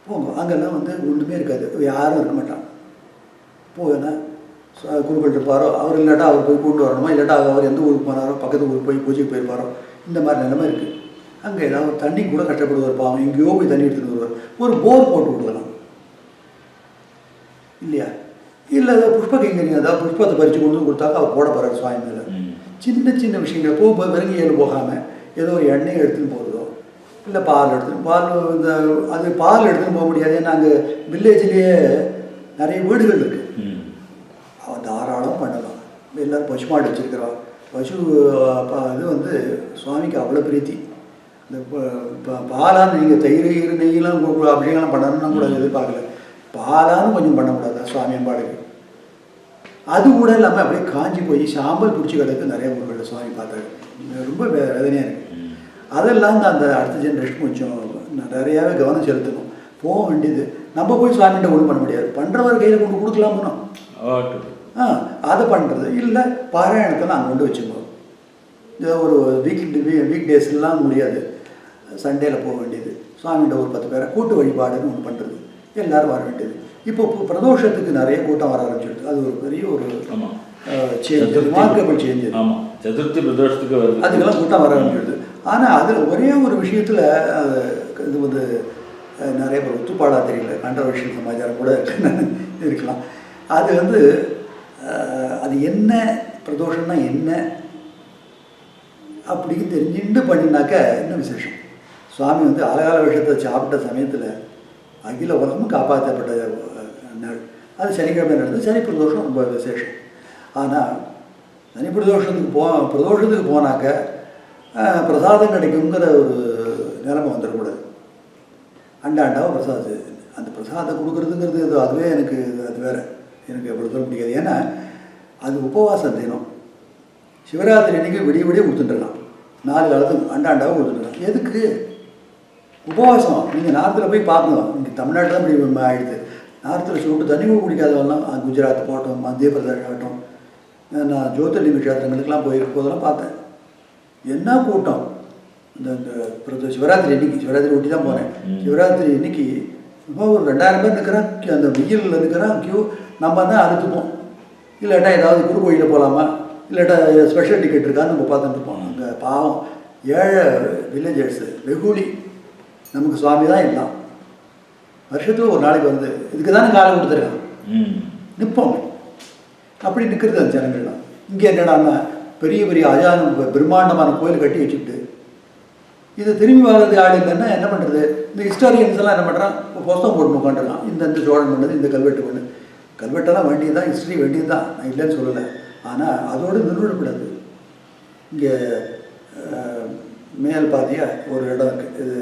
போங்க, அங்கெல்லாம் வந்து ஒன்றுமே இருக்காது, யாரும் இருக்க மாட்டான். போவேன்னா குருக்கள் இருப்பாரோ, அவர் இல்லாட்டா அவர் போய் கூட்டு வரணுமா, இல்லாட்டா அவர் எந்த ஊருக்கு போனாரோ பக்கத்து ஊருக்கு போய் பூஜைக்கு போயிருப்பாரோ, இந்த மாதிரி நிலைமை இருக்குது. அங்கே ஏதாவது தண்ணி கூட கஷ்டப்படுவார் பாவம், எங்கேயோ போய் தண்ணி எடுத்துகிட்டு வருவார். ஒரு போர் போட்டு விடலாம் இல்லையா? இல்லை ஏதாவது புஷ்ப கைங்கரியம், ஏதாவது புஷ்பத்தை பறித்து கொண்டு வந்து கொடுத்தாக்க அவர் போட போகிறார் சுவாமி மேலே. சின்ன சின்ன விஷயங்கள் போகும்போது வெறுங்கி ஏழு போகாமல் ஏதோ ஒரு எண்ணெய் எடுத்துன்னு போகிறதோ, இல்லை பால் இந்த அது பால் எடுத்துன்னு போக முடியாது. ஏன்னா அங்கே வில்லேஜ்லேயே நிறைய வீடுகள் இருக்குது, அவன் தாராளம் பண்ணலாம். எல்லோரும் பசு மாடு வச்சுருக்கிறோம். பசு இது வந்து சுவாமிக்கு அவ்வளோ பிரீத்தி. இந்த பாலான்னு நீங்கள் தயிர் நெய்யெல்லாம் அப்படியெல்லாம் பண்ணணும்னா கூட எதிர்பார்க்கல. பாலான்னு கொஞ்சம் பண்ணக்கூடாது சுவாமி அம்பாளுக்கு. அது கூட இல்லாமல் அப்படியே காஞ்சி போய் சாம்பல் பிடிச்சி கிடக்கு நிறைய ஊர்களில் சுவாமி பார்த்தாரு. ரொம்ப வேதனையாக இருக்குது. அதெல்லாம் தான் அந்த அடுத்த ஜென்ரேஷன் கொஞ்சம் நிறையாவே கவனம் செலுத்தணும். போக வேண்டியது நம்ம போய் சுவாமிகிட்ட ஒன்றும் பண்ண முடியாது, பண்ணுறவர் கையில் கொண்டு கொடுக்கலாமோ. அதை பண்ணுறது இல்லை, பாராயணத்தில் அங்கே கொண்டு வச்சுக்கணும். இந்த ஒரு வீக் டேஸ்லாம் முடியாது, சண்டேயில் போக வேண்டியது. சுவாமிகிட்ட ஒரு 10 பேரை கூட்டு வழிபாடுன்னு ஒன்று பண்ணுறது, எல்லோரும் வர வேண்டியது. இப்போ பிரதோஷத்துக்கு நிறைய கூட்டம் வர ஆரம்பிச்சிருக்கு. அது ஒரு பெரிய ஒரு சேஞ்ச், ரிமார்க்கபிள் சேஞ்ச். சதுர்த்தி பிரதோஷத்துக்கு வருது, அதுக்கெல்லாம் கூட்டம் வர ஆரம்பிச்சிடுது. ஆனால் அதில் ஒரே ஒரு விஷயத்தில் இது வந்து நிறைய பேர் ஒத்துப்பாடாக தெரியல, கான்ட்ரவர்ஷியல் சமாச்சாரம் கூட இருக்கலாம். அது வந்து அது என்ன பிரதோஷம்னா என்ன அப்படின்னு தெரிஞ்சுட்டு பண்ணினாக்க இன்னும் விசேஷம். சுவாமி வந்து அழகால விஷயத்தை சாப்பிட்ட சமயத்தில் அகில உலகமும் காப்பாற்றப்பட்ட நாள். அது சனிக்கிழமை நடந்தது. சனி பிரதோஷம் ரொம்ப விசேஷம். ஆனால் சனி பிரதோஷத்துக்கு போனாக்க பிரசாதம் கிடைக்குங்கிற ஒரு நிலைமை வந்துடக்கூடாது. அண்டாண்டாவும் பிரசாதம், அந்த பிரசாதம் கொடுக்குறதுங்கிறது அதுவே எனக்கு அது வேறு, எனக்கு எப்படி சொல்ல முடியாது. ஏன்னா அது உபவாசம் தினம். சிவராத்திரி அன்றைக்கி விடிய கொடுத்துட்டுருக்கான், 4 காலத்துக்கு அண்டாண்டாவும் கொடுத்துட்டுருக்கான். எதுக்கு உபவாசம்? நீங்கள் நார்த்தில் போய் பார்க்கணும். இங்கே தமிழ்நாட்டில் தான் இப்படி ஆகிடுது. நார்த்தில் சொல்லிட்டு தண்ணி கூட குடிக்காதவெல்லாம் குஜராத் போட்டோம், மத்திய பிரதேஷ் ஆகட்டும், நான் ஜோதிர்லிங்க கஷேத்திரங்களுக்கெல்லாம் போதெல்லாம் பார்த்தேன். என்ன கூட்டம்! இந்த சிவராத்திரி ஒட்டி தான் போனேன். சிவராத்திரி இன்னைக்கு ஒரு 2000 பேர் நிற்கிறான். அந்த வெயிலில் நிற்கிறான் கியூ. நம்ம தான் அழுத்துப்போம். இல்லாட்டா ஏதாவது குரு கோயிலில் போகலாமா, இல்லாட்டா ஸ்பெஷல் டிக்கெட் இருக்கான்னு நம்ம பார்த்துட்டு இருப்போம். அங்கே பாவம் ஏழை வில்லேஜர்ஸு வெகுளி. நமக்கு சுவாமி தான் எல்லாம். வருஷத்துக்கு ஒரு நாளைக்கு வந்து இதுக்கு தானே காலம் கொடுத்துருக்கான். நிற்போம். அப்படி நிற்கிறது அந்த ஜனங்கள்லாம். இங்கே என்னடான்னா பெரிய பெரிய பிரம்மாண்டமான கோயில் கட்டி வச்சுக்கிட்டு இதை திரும்பி வர்றது ஆள் இல்லைன்னா என்ன பண்ணுறது? இந்த ஹிஸ்டாரியன்ஸ் எல்லாம் என்ன பண்ணுறான், புஸ்தகம் போட்டு உட்காந்துருக்கான். இந்த சோழன் பண்ணது, இந்த கல்வெட்டு பண்ணு. கல்வெட்டெல்லாம் வேண்டியது தான், ஹிஸ்ட்ரி வேண்டியது தான், நான் இல்லைன்னு சொல்லலை. ஆனால் அதோடு நிறுவனப்படாது. இங்கே மேல் பாதியா ஒரு இடம் இருக்குது. இது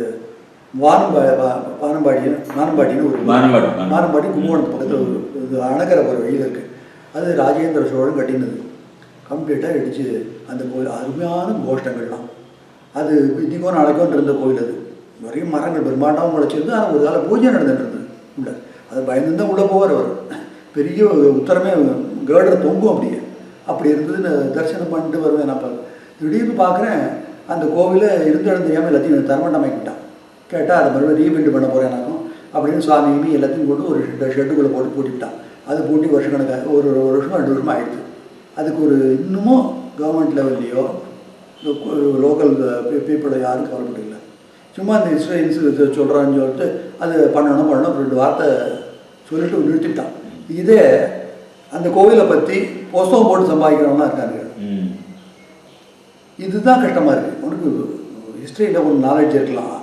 வானம்பாடின்னு ஒரு வானம்பாடி கும்பகோணத்து பக்கத்தில் ஒரு இது அணக்கரை போகிற வழியில் இருக்குது. அது ராஜேந்திர சோழன் கட்டினது. கம்ப்ளீட்டாக இடித்து அந்த கோயில் அருமையான கோஷ்டங்கள்லாம். அது இன்றைக்கோ நாளைக்கோன்னு இருந்த கோயில். அது நிறைய மரங்கள் பிரம்மாண்டமும் முளைச்சிருந்து. ஆனால் ஒரு காலம் பூஜை நடந்துட்டு இருந்தது உள்ள. அது பயந்துதான் உள்ளே போவார். அவர் பெரிய உத்தரமே கேர்டர் தொங்கும். அப்படி இருந்ததுன்னு தரிசனம் பண்ணிட்டு வருவேன். நான் திடீர்னு பார்க்குறேன் அந்த கோவிலை இருந்த இடம் தெரியாமல் எல்லாத்தையும் தரமண்டமாக்கிட்டான். கேட்டால் அதை மறுபடியும் ரீபில்டு பண்ண போகிறேன் நானும் அப்படின்னு சுவாமியுமே எல்லாத்தையும் போட்டு ஒரு ஷெட்டுக்குள்ளே போட்டு பூட்டிவிட்டான். அது பூட்டி வருஷக்கணக்காக ஒரு வருஷம் 2 வருஷமாக ஆயிடுச்சு. அதுக்கு ஒரு இன்னமும் கவர்மெண்ட் லெவல்லையோ லோக்கல் பீப்புளை யாரும் கவலைப்படல. சும்மா இந்த இன்சூரன்ஸ் சொல்கிறான்னு சொல்லிட்டு அது பண்ணணும் 2 வார்த்தை சொல்லிட்டு நிறுத்திட்டான். இதே அந்த கோவிலை பற்றி புஸ்தகம் போட்டு சம்பாதிக்கிறவங்களாம் இருக்காங்க. இதுதான் கஷ்டமாக இருக்குது. உனக்கு ஹிஸ்ட்ரியில் உனக்கு நாலேஜ் இருக்கலாம்,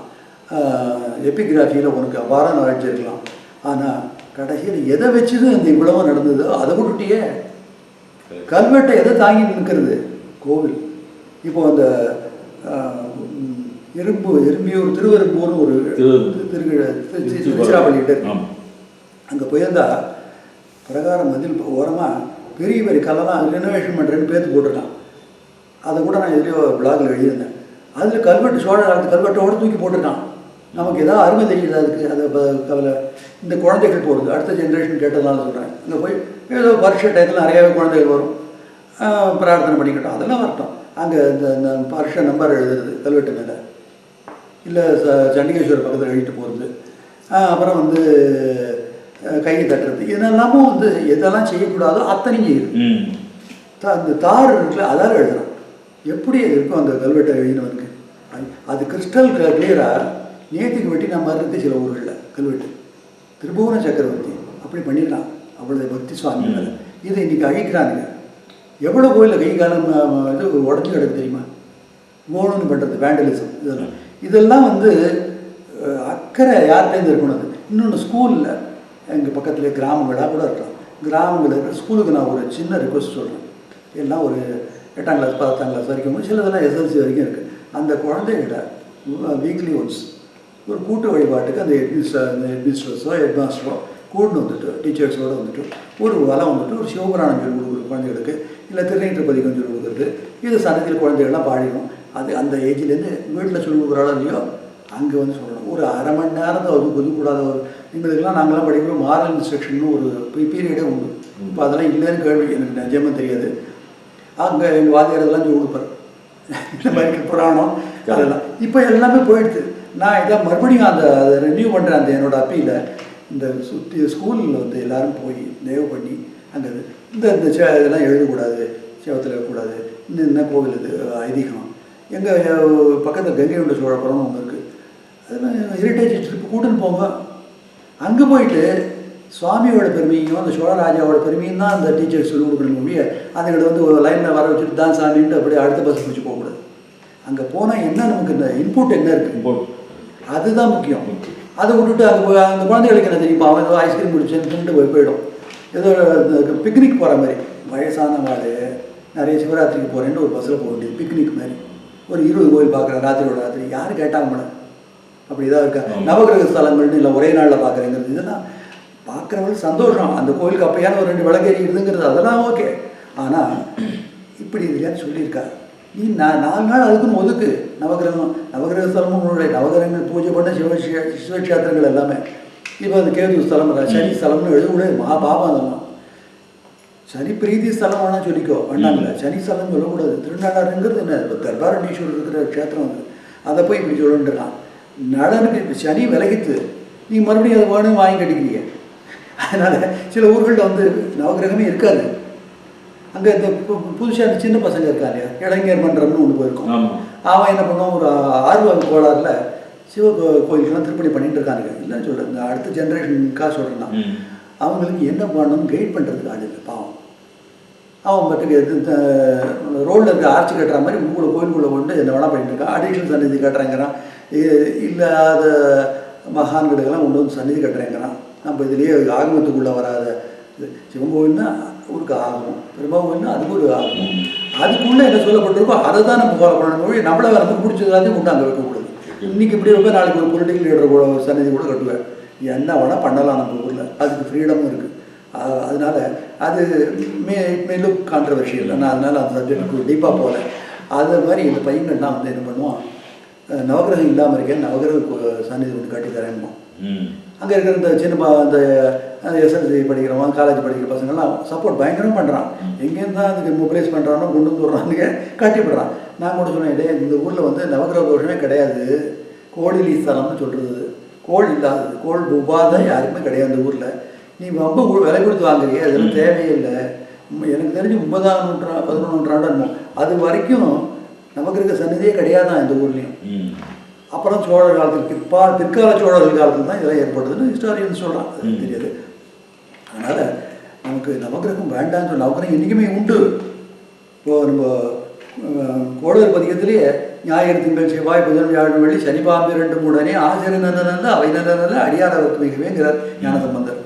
எபிகிராஃபியில் உனக்கு அபார நாலேஜ் இருக்கலாம். ஆனால் கடைசியில் எதை வச்சுது இந்த இவ்வளவு நடந்ததோ அதை விட்டுட்டியே. கல்வெட்டை எதை தாங்கி நிற்கிறது? கோவில். இப்போ அந்த எறும்பியூர் திருவெரும்பூர்னு ஒரு திருச்சிராப்பள்ளிகிட்ட இருக்கு. அங்கே போயிருந்தால் பிரகாரம் மதில் ஓரமாக பெரிய பெரிய கல்லெல்லாம் ரெனோவேஷன் பண்ணுறேன்னு பேர்த்து போட்டிருக்கான். அதை கூட நான் எதுலேயோ பிளாகில் எழுதியிருந்தேன். அதில் கல்வெட்டு சோழ காலத்து கல்வெட்டோடு தூக்கி போட்டிருக்கான். நமக்கு ஏதாவது அருமை தெரியுது அதுக்கு. அதை கவலை இந்த குழந்தைகள் போடுது. அடுத்த ஜென்ரேஷன் கேட்டதுனால சொல்கிறேன். அங்கே போய் ஏதோ வருஷ டயத்தில் நிறையாவே குழந்தைகள் வரும், பிரார்த்தனை பண்ணிக்கிட்டோம், அதெல்லாம் வரட்டும். அங்கே இந்த வருஷ நம்பர் எழுதுறது கல்வெட்டு மேலே, இல்லை சண்டிகேஸ்வரர் பக்கத்தில் எழுதிட்டு போகிறது, அப்புறம் வந்து கையை தட்டுறது, இதெல்லாமும் வந்து எதெல்லாம் செய்யக்கூடாதோ அத்தனையும் செய்யுது. அந்த தார் இருக்குல்ல அதால் எழுதுறான். எப்படி அது இருக்கும் அந்த கல்வெட்டை எழுதினவனுக்கு? அது கிறிஸ்டல் கிளியராக நேற்றுக்கு வெட்டி நம்ம இருந்து சில ஊர்களில் கல்வெட்டு திருபுவன சக்கரவர்த்தி அப்படி பண்ணிடலாம். அவ்வளோ பக்தி சுவாமி மேலே இதை இன்றைக்கி அழிக்கிறாங்க. எவ்வளோ கோயிலில் கை காலம் இது உடஞ்சி கிடக்கு தெரியுமா? ஓணுன்னு பண்ணுறது வேண்டலிசம் இதெல்லாம் வந்து அக்கறை யார்கிட்டேருந்து இருக்கணும். அது இன்னொன்று ஸ்கூலில் எங்கள் பக்கத்தில் கிராமங்களாக கூட இருக்கலாம். கிராமங்களில் இருக்கிற ஸ்கூலுக்கு நான் ஒரு சின்ன ரிக்வஸ்ட் சொல்கிறேன். எல்லாம் ஒரு 8ஆம் கிளாஸ் 10ஆம் கிளாஸ் வரைக்கும், சிலதெல்லாம் SLC வரைக்கும் இருக்குது. அந்த குழந்தைகிட்ட வீக்லி ஒன்ஸ் ஒரு கூட்டு வழிபாட்டுக்கு அந்த ஹெட்மிஸ்ட்ரஸோ ஹெட்மாஸ்டரோ கூட்டு வந்துட்டு டீச்சர்ஸோடு வந்துட்டு ஒரு வலம் வந்துட்டு ஒரு சிவபுராணம் சொல்லி கொடுக்குறது குழந்தைகளுக்கு, இல்லை திருநீற்றப்பதிகம் சொல்லி கொடுக்குறது. இது சன்னதியில் குழந்தைகள்லாம் பாடிடும். அது அந்த ஏஜ்லேருந்து வீட்டில் சொல்லி கொடுக்குறாளோ இல்லையோ அங்கே வந்து சொல்லணும். ஒரு அரை மணி நேரத்தை வந்து ஒதுக்கூடாத ஒரு எங்களுக்கெல்லாம் நாங்களாம் படிக்கிறோம் மாரல் இன்ஸ்ட்ரக்ஷன் ஒரு பீரியடே உண்டு. இப்போ அதெல்லாம் இல்லைன்னு கேள்வி எனக்கு நிஜமாக தெரியாது. அங்கே எங்கள் வாத்தியாரெல்லாம் சொல்லி கொடுப்பார் இந்த மாதிரி புராணம் அதெல்லாம். இப்போ எல்லாமே போயிடுது. நான் இதை மறுபடியும் அதை ரெனியூ பண்ணுறேன். அந்த என்னோடய அப்பீல இந்த சுற்றி ஸ்கூலில் வந்து எல்லோரும் போய் தயவு பண்ணி அங்கே இந்த இதெல்லாம் எழுதக்கூடாது, சேவத்தில் எழுதக்கூடாது, இந்த கோவில் இது ஐதீகம், எங்கள் பக்கத்தில் கங்கை கொண்ட சோழபுரம்னு ஒன்று இருக்குது. அதெல்லாம் ஹெரிட்டேஜ் ட்ரிப்பு கூட்டுன்னு போங்க. அங்கே போயிட்டு சுவாமியோட பெருமையும் அந்த சோழராஜாவோட பெருமையும் தான் அந்த டீச்சர்ஸ் சொல்லிக் கொடுக்கணும் முடிய அதுங்களை வந்து ஒரு லைனில் வர வச்சுட்டு தான் சாமின்ட்டு அப்படியே அடுத்த பஸ் பிடிச்சி போகக்கூடாது. அங்கே போனால் என்ன நமக்கு இந்த இன்புட் என்ன இருக்குது அதுதான் முக்கியம். அதை விட்டுட்டு அங்கே அந்த குழந்தைகளுக்கு என்ன தெரியுமா, அவன் ஏதோ ஐஸ்கிரீம் குடிச்சுட்டு போயிடும். ஏதோ பிக்னிக் போகிற மாதிரி வயசான வாள் நிறைய சிவராத்திரிக்கு போகிறேன்னு ஒரு பஸ்ஸில் போக வேண்டியது பிக்னிக் மாதிரி ஒரு 20 கோயில் பார்க்குறேன் ராத்திரியோட ராத்திரி. யார் கேட்டாங்க மேடம் அப்படி தான் இருக்கா. நவகிரக ஸ்தலங்கள்னு இல்லை ஒரே நாளில் பார்க்குறேங்கிறது இதெல்லாம் பார்க்குறவங்களுக்கு சந்தோஷம். அந்த கோயிலுக்கு அப்பையான ஒரு 2 விளக்கேறி இருந்துங்கிறது அதெல்லாம் ஓகே. ஆனால் இப்படி இதுலையான்னு சொல்லியிருக்கா, நீ 4 நாள் அதுக்குன்னு ஒதுக்கு. நவகிரக ஸ்தலமும் உன்னுடைய நவகிரகங்கள் பூஜை பண்ண சிவக்ஷேத்திரங்கள் எல்லாமே. இப்போ அந்த கேது ஸ்தலம் சனி ஸ்தலம்னு எழுதக்கூடாது, பாபம் அதெல்லாம். சனி பிரீதி ஸ்தலம் வேணால் சொல்லிக்கோ, வேண்டாம்ல சனி ஸ்தலம் சொல்லக்கூடாது. திருநள்ளாறுங்கிறது என்ன, தர்பாரணீஸ்வரர் இருக்கிற க்ஷேத்திரம் வந்து அதை போய் இப்படி சொல்லுன்றான். நடனுக்கு இப்போ சனி விலகித்து நீ மறுபடியும் அதை வேணும் வாங்கி கட்டிக்கிறீங்க. அதனால் சில ஊர்களில் வந்து நவகிரகமே இருக்காது. அங்கே இந்த புதுசாக அந்த சின்ன பசங்க இருக்கா இல்லையா, இளைஞர் மன்றம்னு ஒன்று போயிருக்கோம். அவன் என்ன பண்ணுவான், ஒரு ஆர்வ கோளாறுல சிவ கோயிலுக்கெல்லாம் திருப்பணி பண்ணிட்டு இருக்கானுங்க. இல்லைன்னு சொல்கிறேன், இந்த அடுத்த ஜென்ரேஷனுக்காக சொல்கிறேன்னா அவங்களுக்கு என்ன பண்ணணும்னு கைட் பண்ணுறதுக்கு ஆள் இல்லை பாவம். அவன் பட்டுக்கு ரோடில் இருக்க ஆர்ச்சி கட்டுற மாதிரி உங்களுக்குள்ள கோயிலுக்குள்ளே கொண்டு என்ன வேணா பண்ணிட்டு இருக்கான். அடிஷனல் சன்னிதி கட்டுறேங்கிறான், இல்லாத மகான்களுக்கெல்லாம் கொண்டு வந்து சன்னிதி கட்டுறேங்கிறான். நம்ம இதுலேயே ஆகமத்துக்குள்ளே வராத சிவன் கோவில்னா ஊருக்கு ஆகணும், பெருமா கோவில்னா அதுக்கு ஒரு ஆகணும். அதுக்குள்ளே என்ன சொல்லப்பட்டிருக்கோ அதை தான் நம்ம ஃபாலோ பண்ணணும். நம்மளை நமக்கு பிடிச்சதாத்தையும் கொண்டு அங்கே வைக்கக்கூடாது. இன்றைக்கி இப்படி இருப்பேன், நாளைக்கு ஒரு பொலிட்டிக்கல் லீடர் கூட சன்னிதி கூட கட்டுவேன். என்ன வேணால் பண்ணலாம் நம்ம ஊரில், அதுக்கு ஃப்ரீடமும் இருக்குது. அதனால் அது மேலும் கான்ட்ரவர்ஷியல். நான் அதனால் அந்த சப்ஜெக்டுக்கு டீப்பாக போகல. அது மாதிரி இந்த பையன்கள்லாம் வந்து என்ன பண்ணுவான், நவகிரகம் இல்லாமல் இருக்கேன், நவகிரக சன்னிதி ஒன்று கட்டி தரேன்னும். அங்கே இருக்கிற இந்த சின்ன அந்த எஸ்எல்சி படிக்கிறவங்க காலேஜ் படிக்கிற பசங்கள்லாம் சப்போர்ட் பயங்கரமாக பண்ணுறான். எங்கேருந்து தான் அதுக்கு மொபிலைஸ் பண்ணுறானோ கொண்டு வந்து விட்றானுங்க, கட்டிவிடுறான். நான் கூட சொன்னேன், இதே இந்த ஊரில் வந்து நவகிரக தோஷமே கிடையாது, கோடிலி ஸ்தலம்னு சொல்கிறது. கோள் இல்லாதது, கோள் உபாதை யாருக்குமே கிடையாது இந்த ஊரில். நீ ரொம்ப விலை கொடுத்து வாங்குறிய, அதெல்லாம் தேவையே இல்லை. எனக்கு தெரிஞ்சு 9ஆம் நூற்றாண்டு 11ஆம் நூற்றாண்டு அது வரைக்கும் நவகிரக சன்னிதியே கிடையாதான் இந்த ஊர்லேயும். அப்புறம் சோழர் காலத்துக்கு பிற்கால சோழர்கள் காலத்தில் தான் இதெல்லாம் ஏற்படுதுன்னு ஹிஸ்டாரியன் சொல்கிறான், அது தெரியாது. அதனால் நமக்கு நவகிரகம் வேண்டான்னு சொல்லி, நவகிரகம் என்றைக்குமே உண்டு. இப்போது நம்ம கோடர் பதிகத்திலேயே ஞாயிறு திங்கள் செவ்வாய் புதன் வியாழன் வெள்ளி சனி பாம்பு 2 3 ஆசிரியர் நல்ல அவை நல்ல அடியாரவர்க்கு மிகவேங்கிறார் ஞானசம்பந்தர்.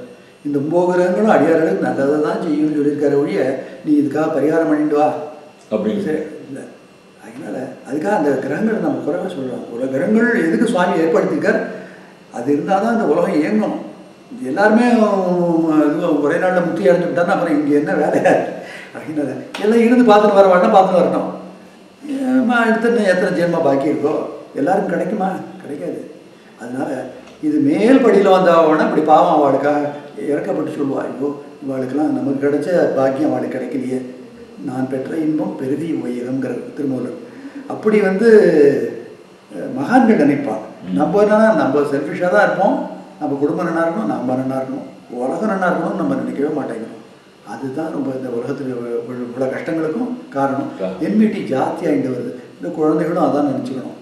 இந்த 9 கிரகங்களும் அடியார்களுக்கு நல்லதை தான் செய்யும்னு சொல்லியிருக்காரு ஒழிய நீ இதுக்காக பரிகாரம் பண்ணிட்டு வா அப்படின்னு இல்லை. அதனால் அதுக்காக அந்த கிரகங்களை நம்ம குறைவாக சொல்கிறோம். ஒரு கிரகங்கள் எதுக்கு சுவாமி ஏற்படுத்தியிருக்கார், அது இருந்தால் தான் இந்த உலகம் இயங்கும். எல்லாருமே ஒரே நாளில் முத்தி அடைஞ்சுக்கிட்டான்னா அப்புறம் இங்கே என்ன வேலையா அப்படின்னால எல்லாம் இருந்து பார்த்துட்டு வர வேண்டாம், பார்த்துட்டு வரணும். அடுத்த எத்தனை ஜென்மா பாக்கி இருக்கோ எல்லாருக்கும் கிடைக்குமா, கிடைக்காது. அதனால் இது மேல் படியில் வந்தவனா இப்படி பாவம் அவளுக்காக இறக்கப்பட்டு சொல்லுவா, ஐயோ இவாளுக்கெல்லாம் நமக்கு கிடைச்ச பாக்கியம் அவளுக்கு கிடைக்கலையே, நான் பெற்ற இன்பம் பெருதி வையகம்ங்கிற திருமூலர். அப்படி வந்து மகான்கள் நினைப்பான். நம்ம என்னன்னா நம்ம செல்ஃபிஷாக தான் இருப்போம், நம்ம குடும்பம் நல்லா இருக்கணும், நம்ம நல்லா இருக்கணும், உலகம் நல்லா இருக்கணும்னு நம்ம நினைக்கவே மாட்டேங்கிறோம். அதுதான் ரொம்ப இந்த உலகத்தில் இவ்வளோ கஷ்டங்களுக்கும் காரணம். என்மிட்டி ஜாஸ்தி ஆகிட்டு வருது. இந்த குழந்தைகளும் அதான் நினச்சிக்கணும்.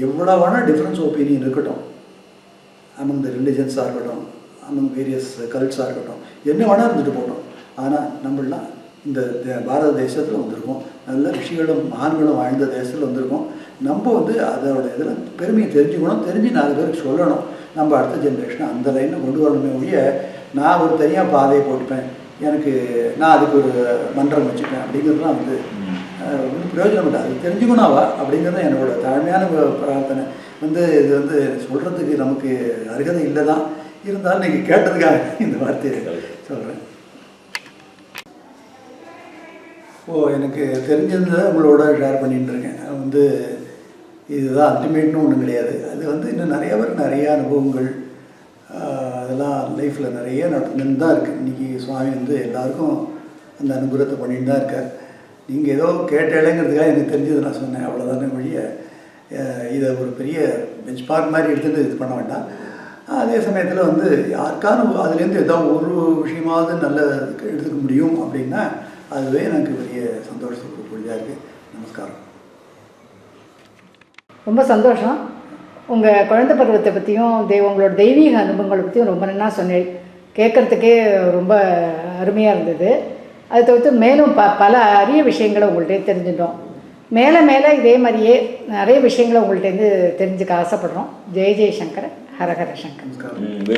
எவ்வளோ வேணால் டிஃப்ரென்ஸ் ஒப்பீனியன் இருக்கட்டும், அமங் த ரிலிஜன்ஸாக இருக்கட்டும், அமங் வேரியஸ் கல்ட்ஸாக இருக்கட்டும், என்ன வேணால் இருந்துட்டு போட்டோம். ஆனால் நம்மளாம் இந்த பாரத தேசத்தில் வந்திருக்கோம், நல்ல ரிஷிகளும் மகான்களும் வாழ்ந்த தேசத்தில் வந்திருக்கோம். நம்ம வந்து அதோட இதில் பெருமையை தெரிஞ்சுக்கணும், தெரிஞ்சு 4 பேருக்கு சொல்லணும். நம்ம அடுத்த ஜென்ரேஷனை அந்த லைனில் கொண்டு வரணுமே ஒழிய நான் ஒரு தனியாக பாதையை போட்டுப்பேன், எனக்கு நான் அதுக்கு ஒரு மன்றம் வச்சுப்பேன் அப்படிங்கிறதுலாம் வந்து ஒன்றும் பிரயோஜனம் இல்லை. அது தெரிஞ்சுக்கணும்வா அப்படிங்கிறது என்னோட தாழ்மையான பிரார்த்தனை. வந்து இது வந்து சொல்கிறதுக்கு நமக்கு அருகதை இல்லை தான், இருந்தாலும் நீங்கள் கேட்டதுக்காக இந்த வார்த்தையை சொல்கிறேன். எனக்கு தெரிஞ்சதை உங்களோட ஷேர் பண்ணிகிட்டு இருக்கேன். வந்து இதுதான் அல்டிமேட்னு ஒன்றும் கிடையாது. அது வந்து இன்னும் நிறையா பேர் நிறையா அனுபவங்கள் அதெல்லாம் லைஃப்பில் நிறைய நடந்துன்னு தான் இருக்குது. இன்றைக்கி சுவாமி வந்து எல்லாருக்கும் அந்த அனுகிரகத்தை பண்ணிட்டு தான் இருக்கார். நீங்கள் ஏதோ கேட்டேங்கிறதுக்காக எனக்கு தெரிஞ்சது நான் சொன்னேன், அவ்வளோதானே வழிய இதை ஒரு பெரிய பெஞ்ச்மார்க் மாதிரி எடுத்துகிட்டு இது பண்ண வேண்டாம். அதே சமயத்தில் வந்து யாருக்காரும் அதுலேருந்து ஏதோ ஒரு விஷயமாவது நல்ல எடுத்துக்க முடியும் அப்படின்னா அதுவே எனக்கு பெரிய சந்தோஷத்தை கொடுக்கக்கூடியதாக இருக்குது. நமஸ்காரம். ரொம்ப சந்தோஷம். உங்கள் குழந்தை பருவத்தை பற்றியும் உங்களோட தெய்வீக அனுபவங்களை பற்றியும் ரொம்ப நல்லா சொன்னேன். கேட்குறதுக்கே ரொம்ப அருமையாக இருந்தது. அதை தவிர்த்து மேலும் பல அரிய விஷயங்களை உங்கள்கிட்ட தெரிஞ்சுட்டோம். மேலே மேலே இதே மாதிரியே நிறைய விஷயங்களை உங்கள்கிட்டேருந்து தெரிஞ்சுக்க ஆசைப்படுறோம். ஜெய ஜெயசங்கர, ஹரஹர சங்கர்.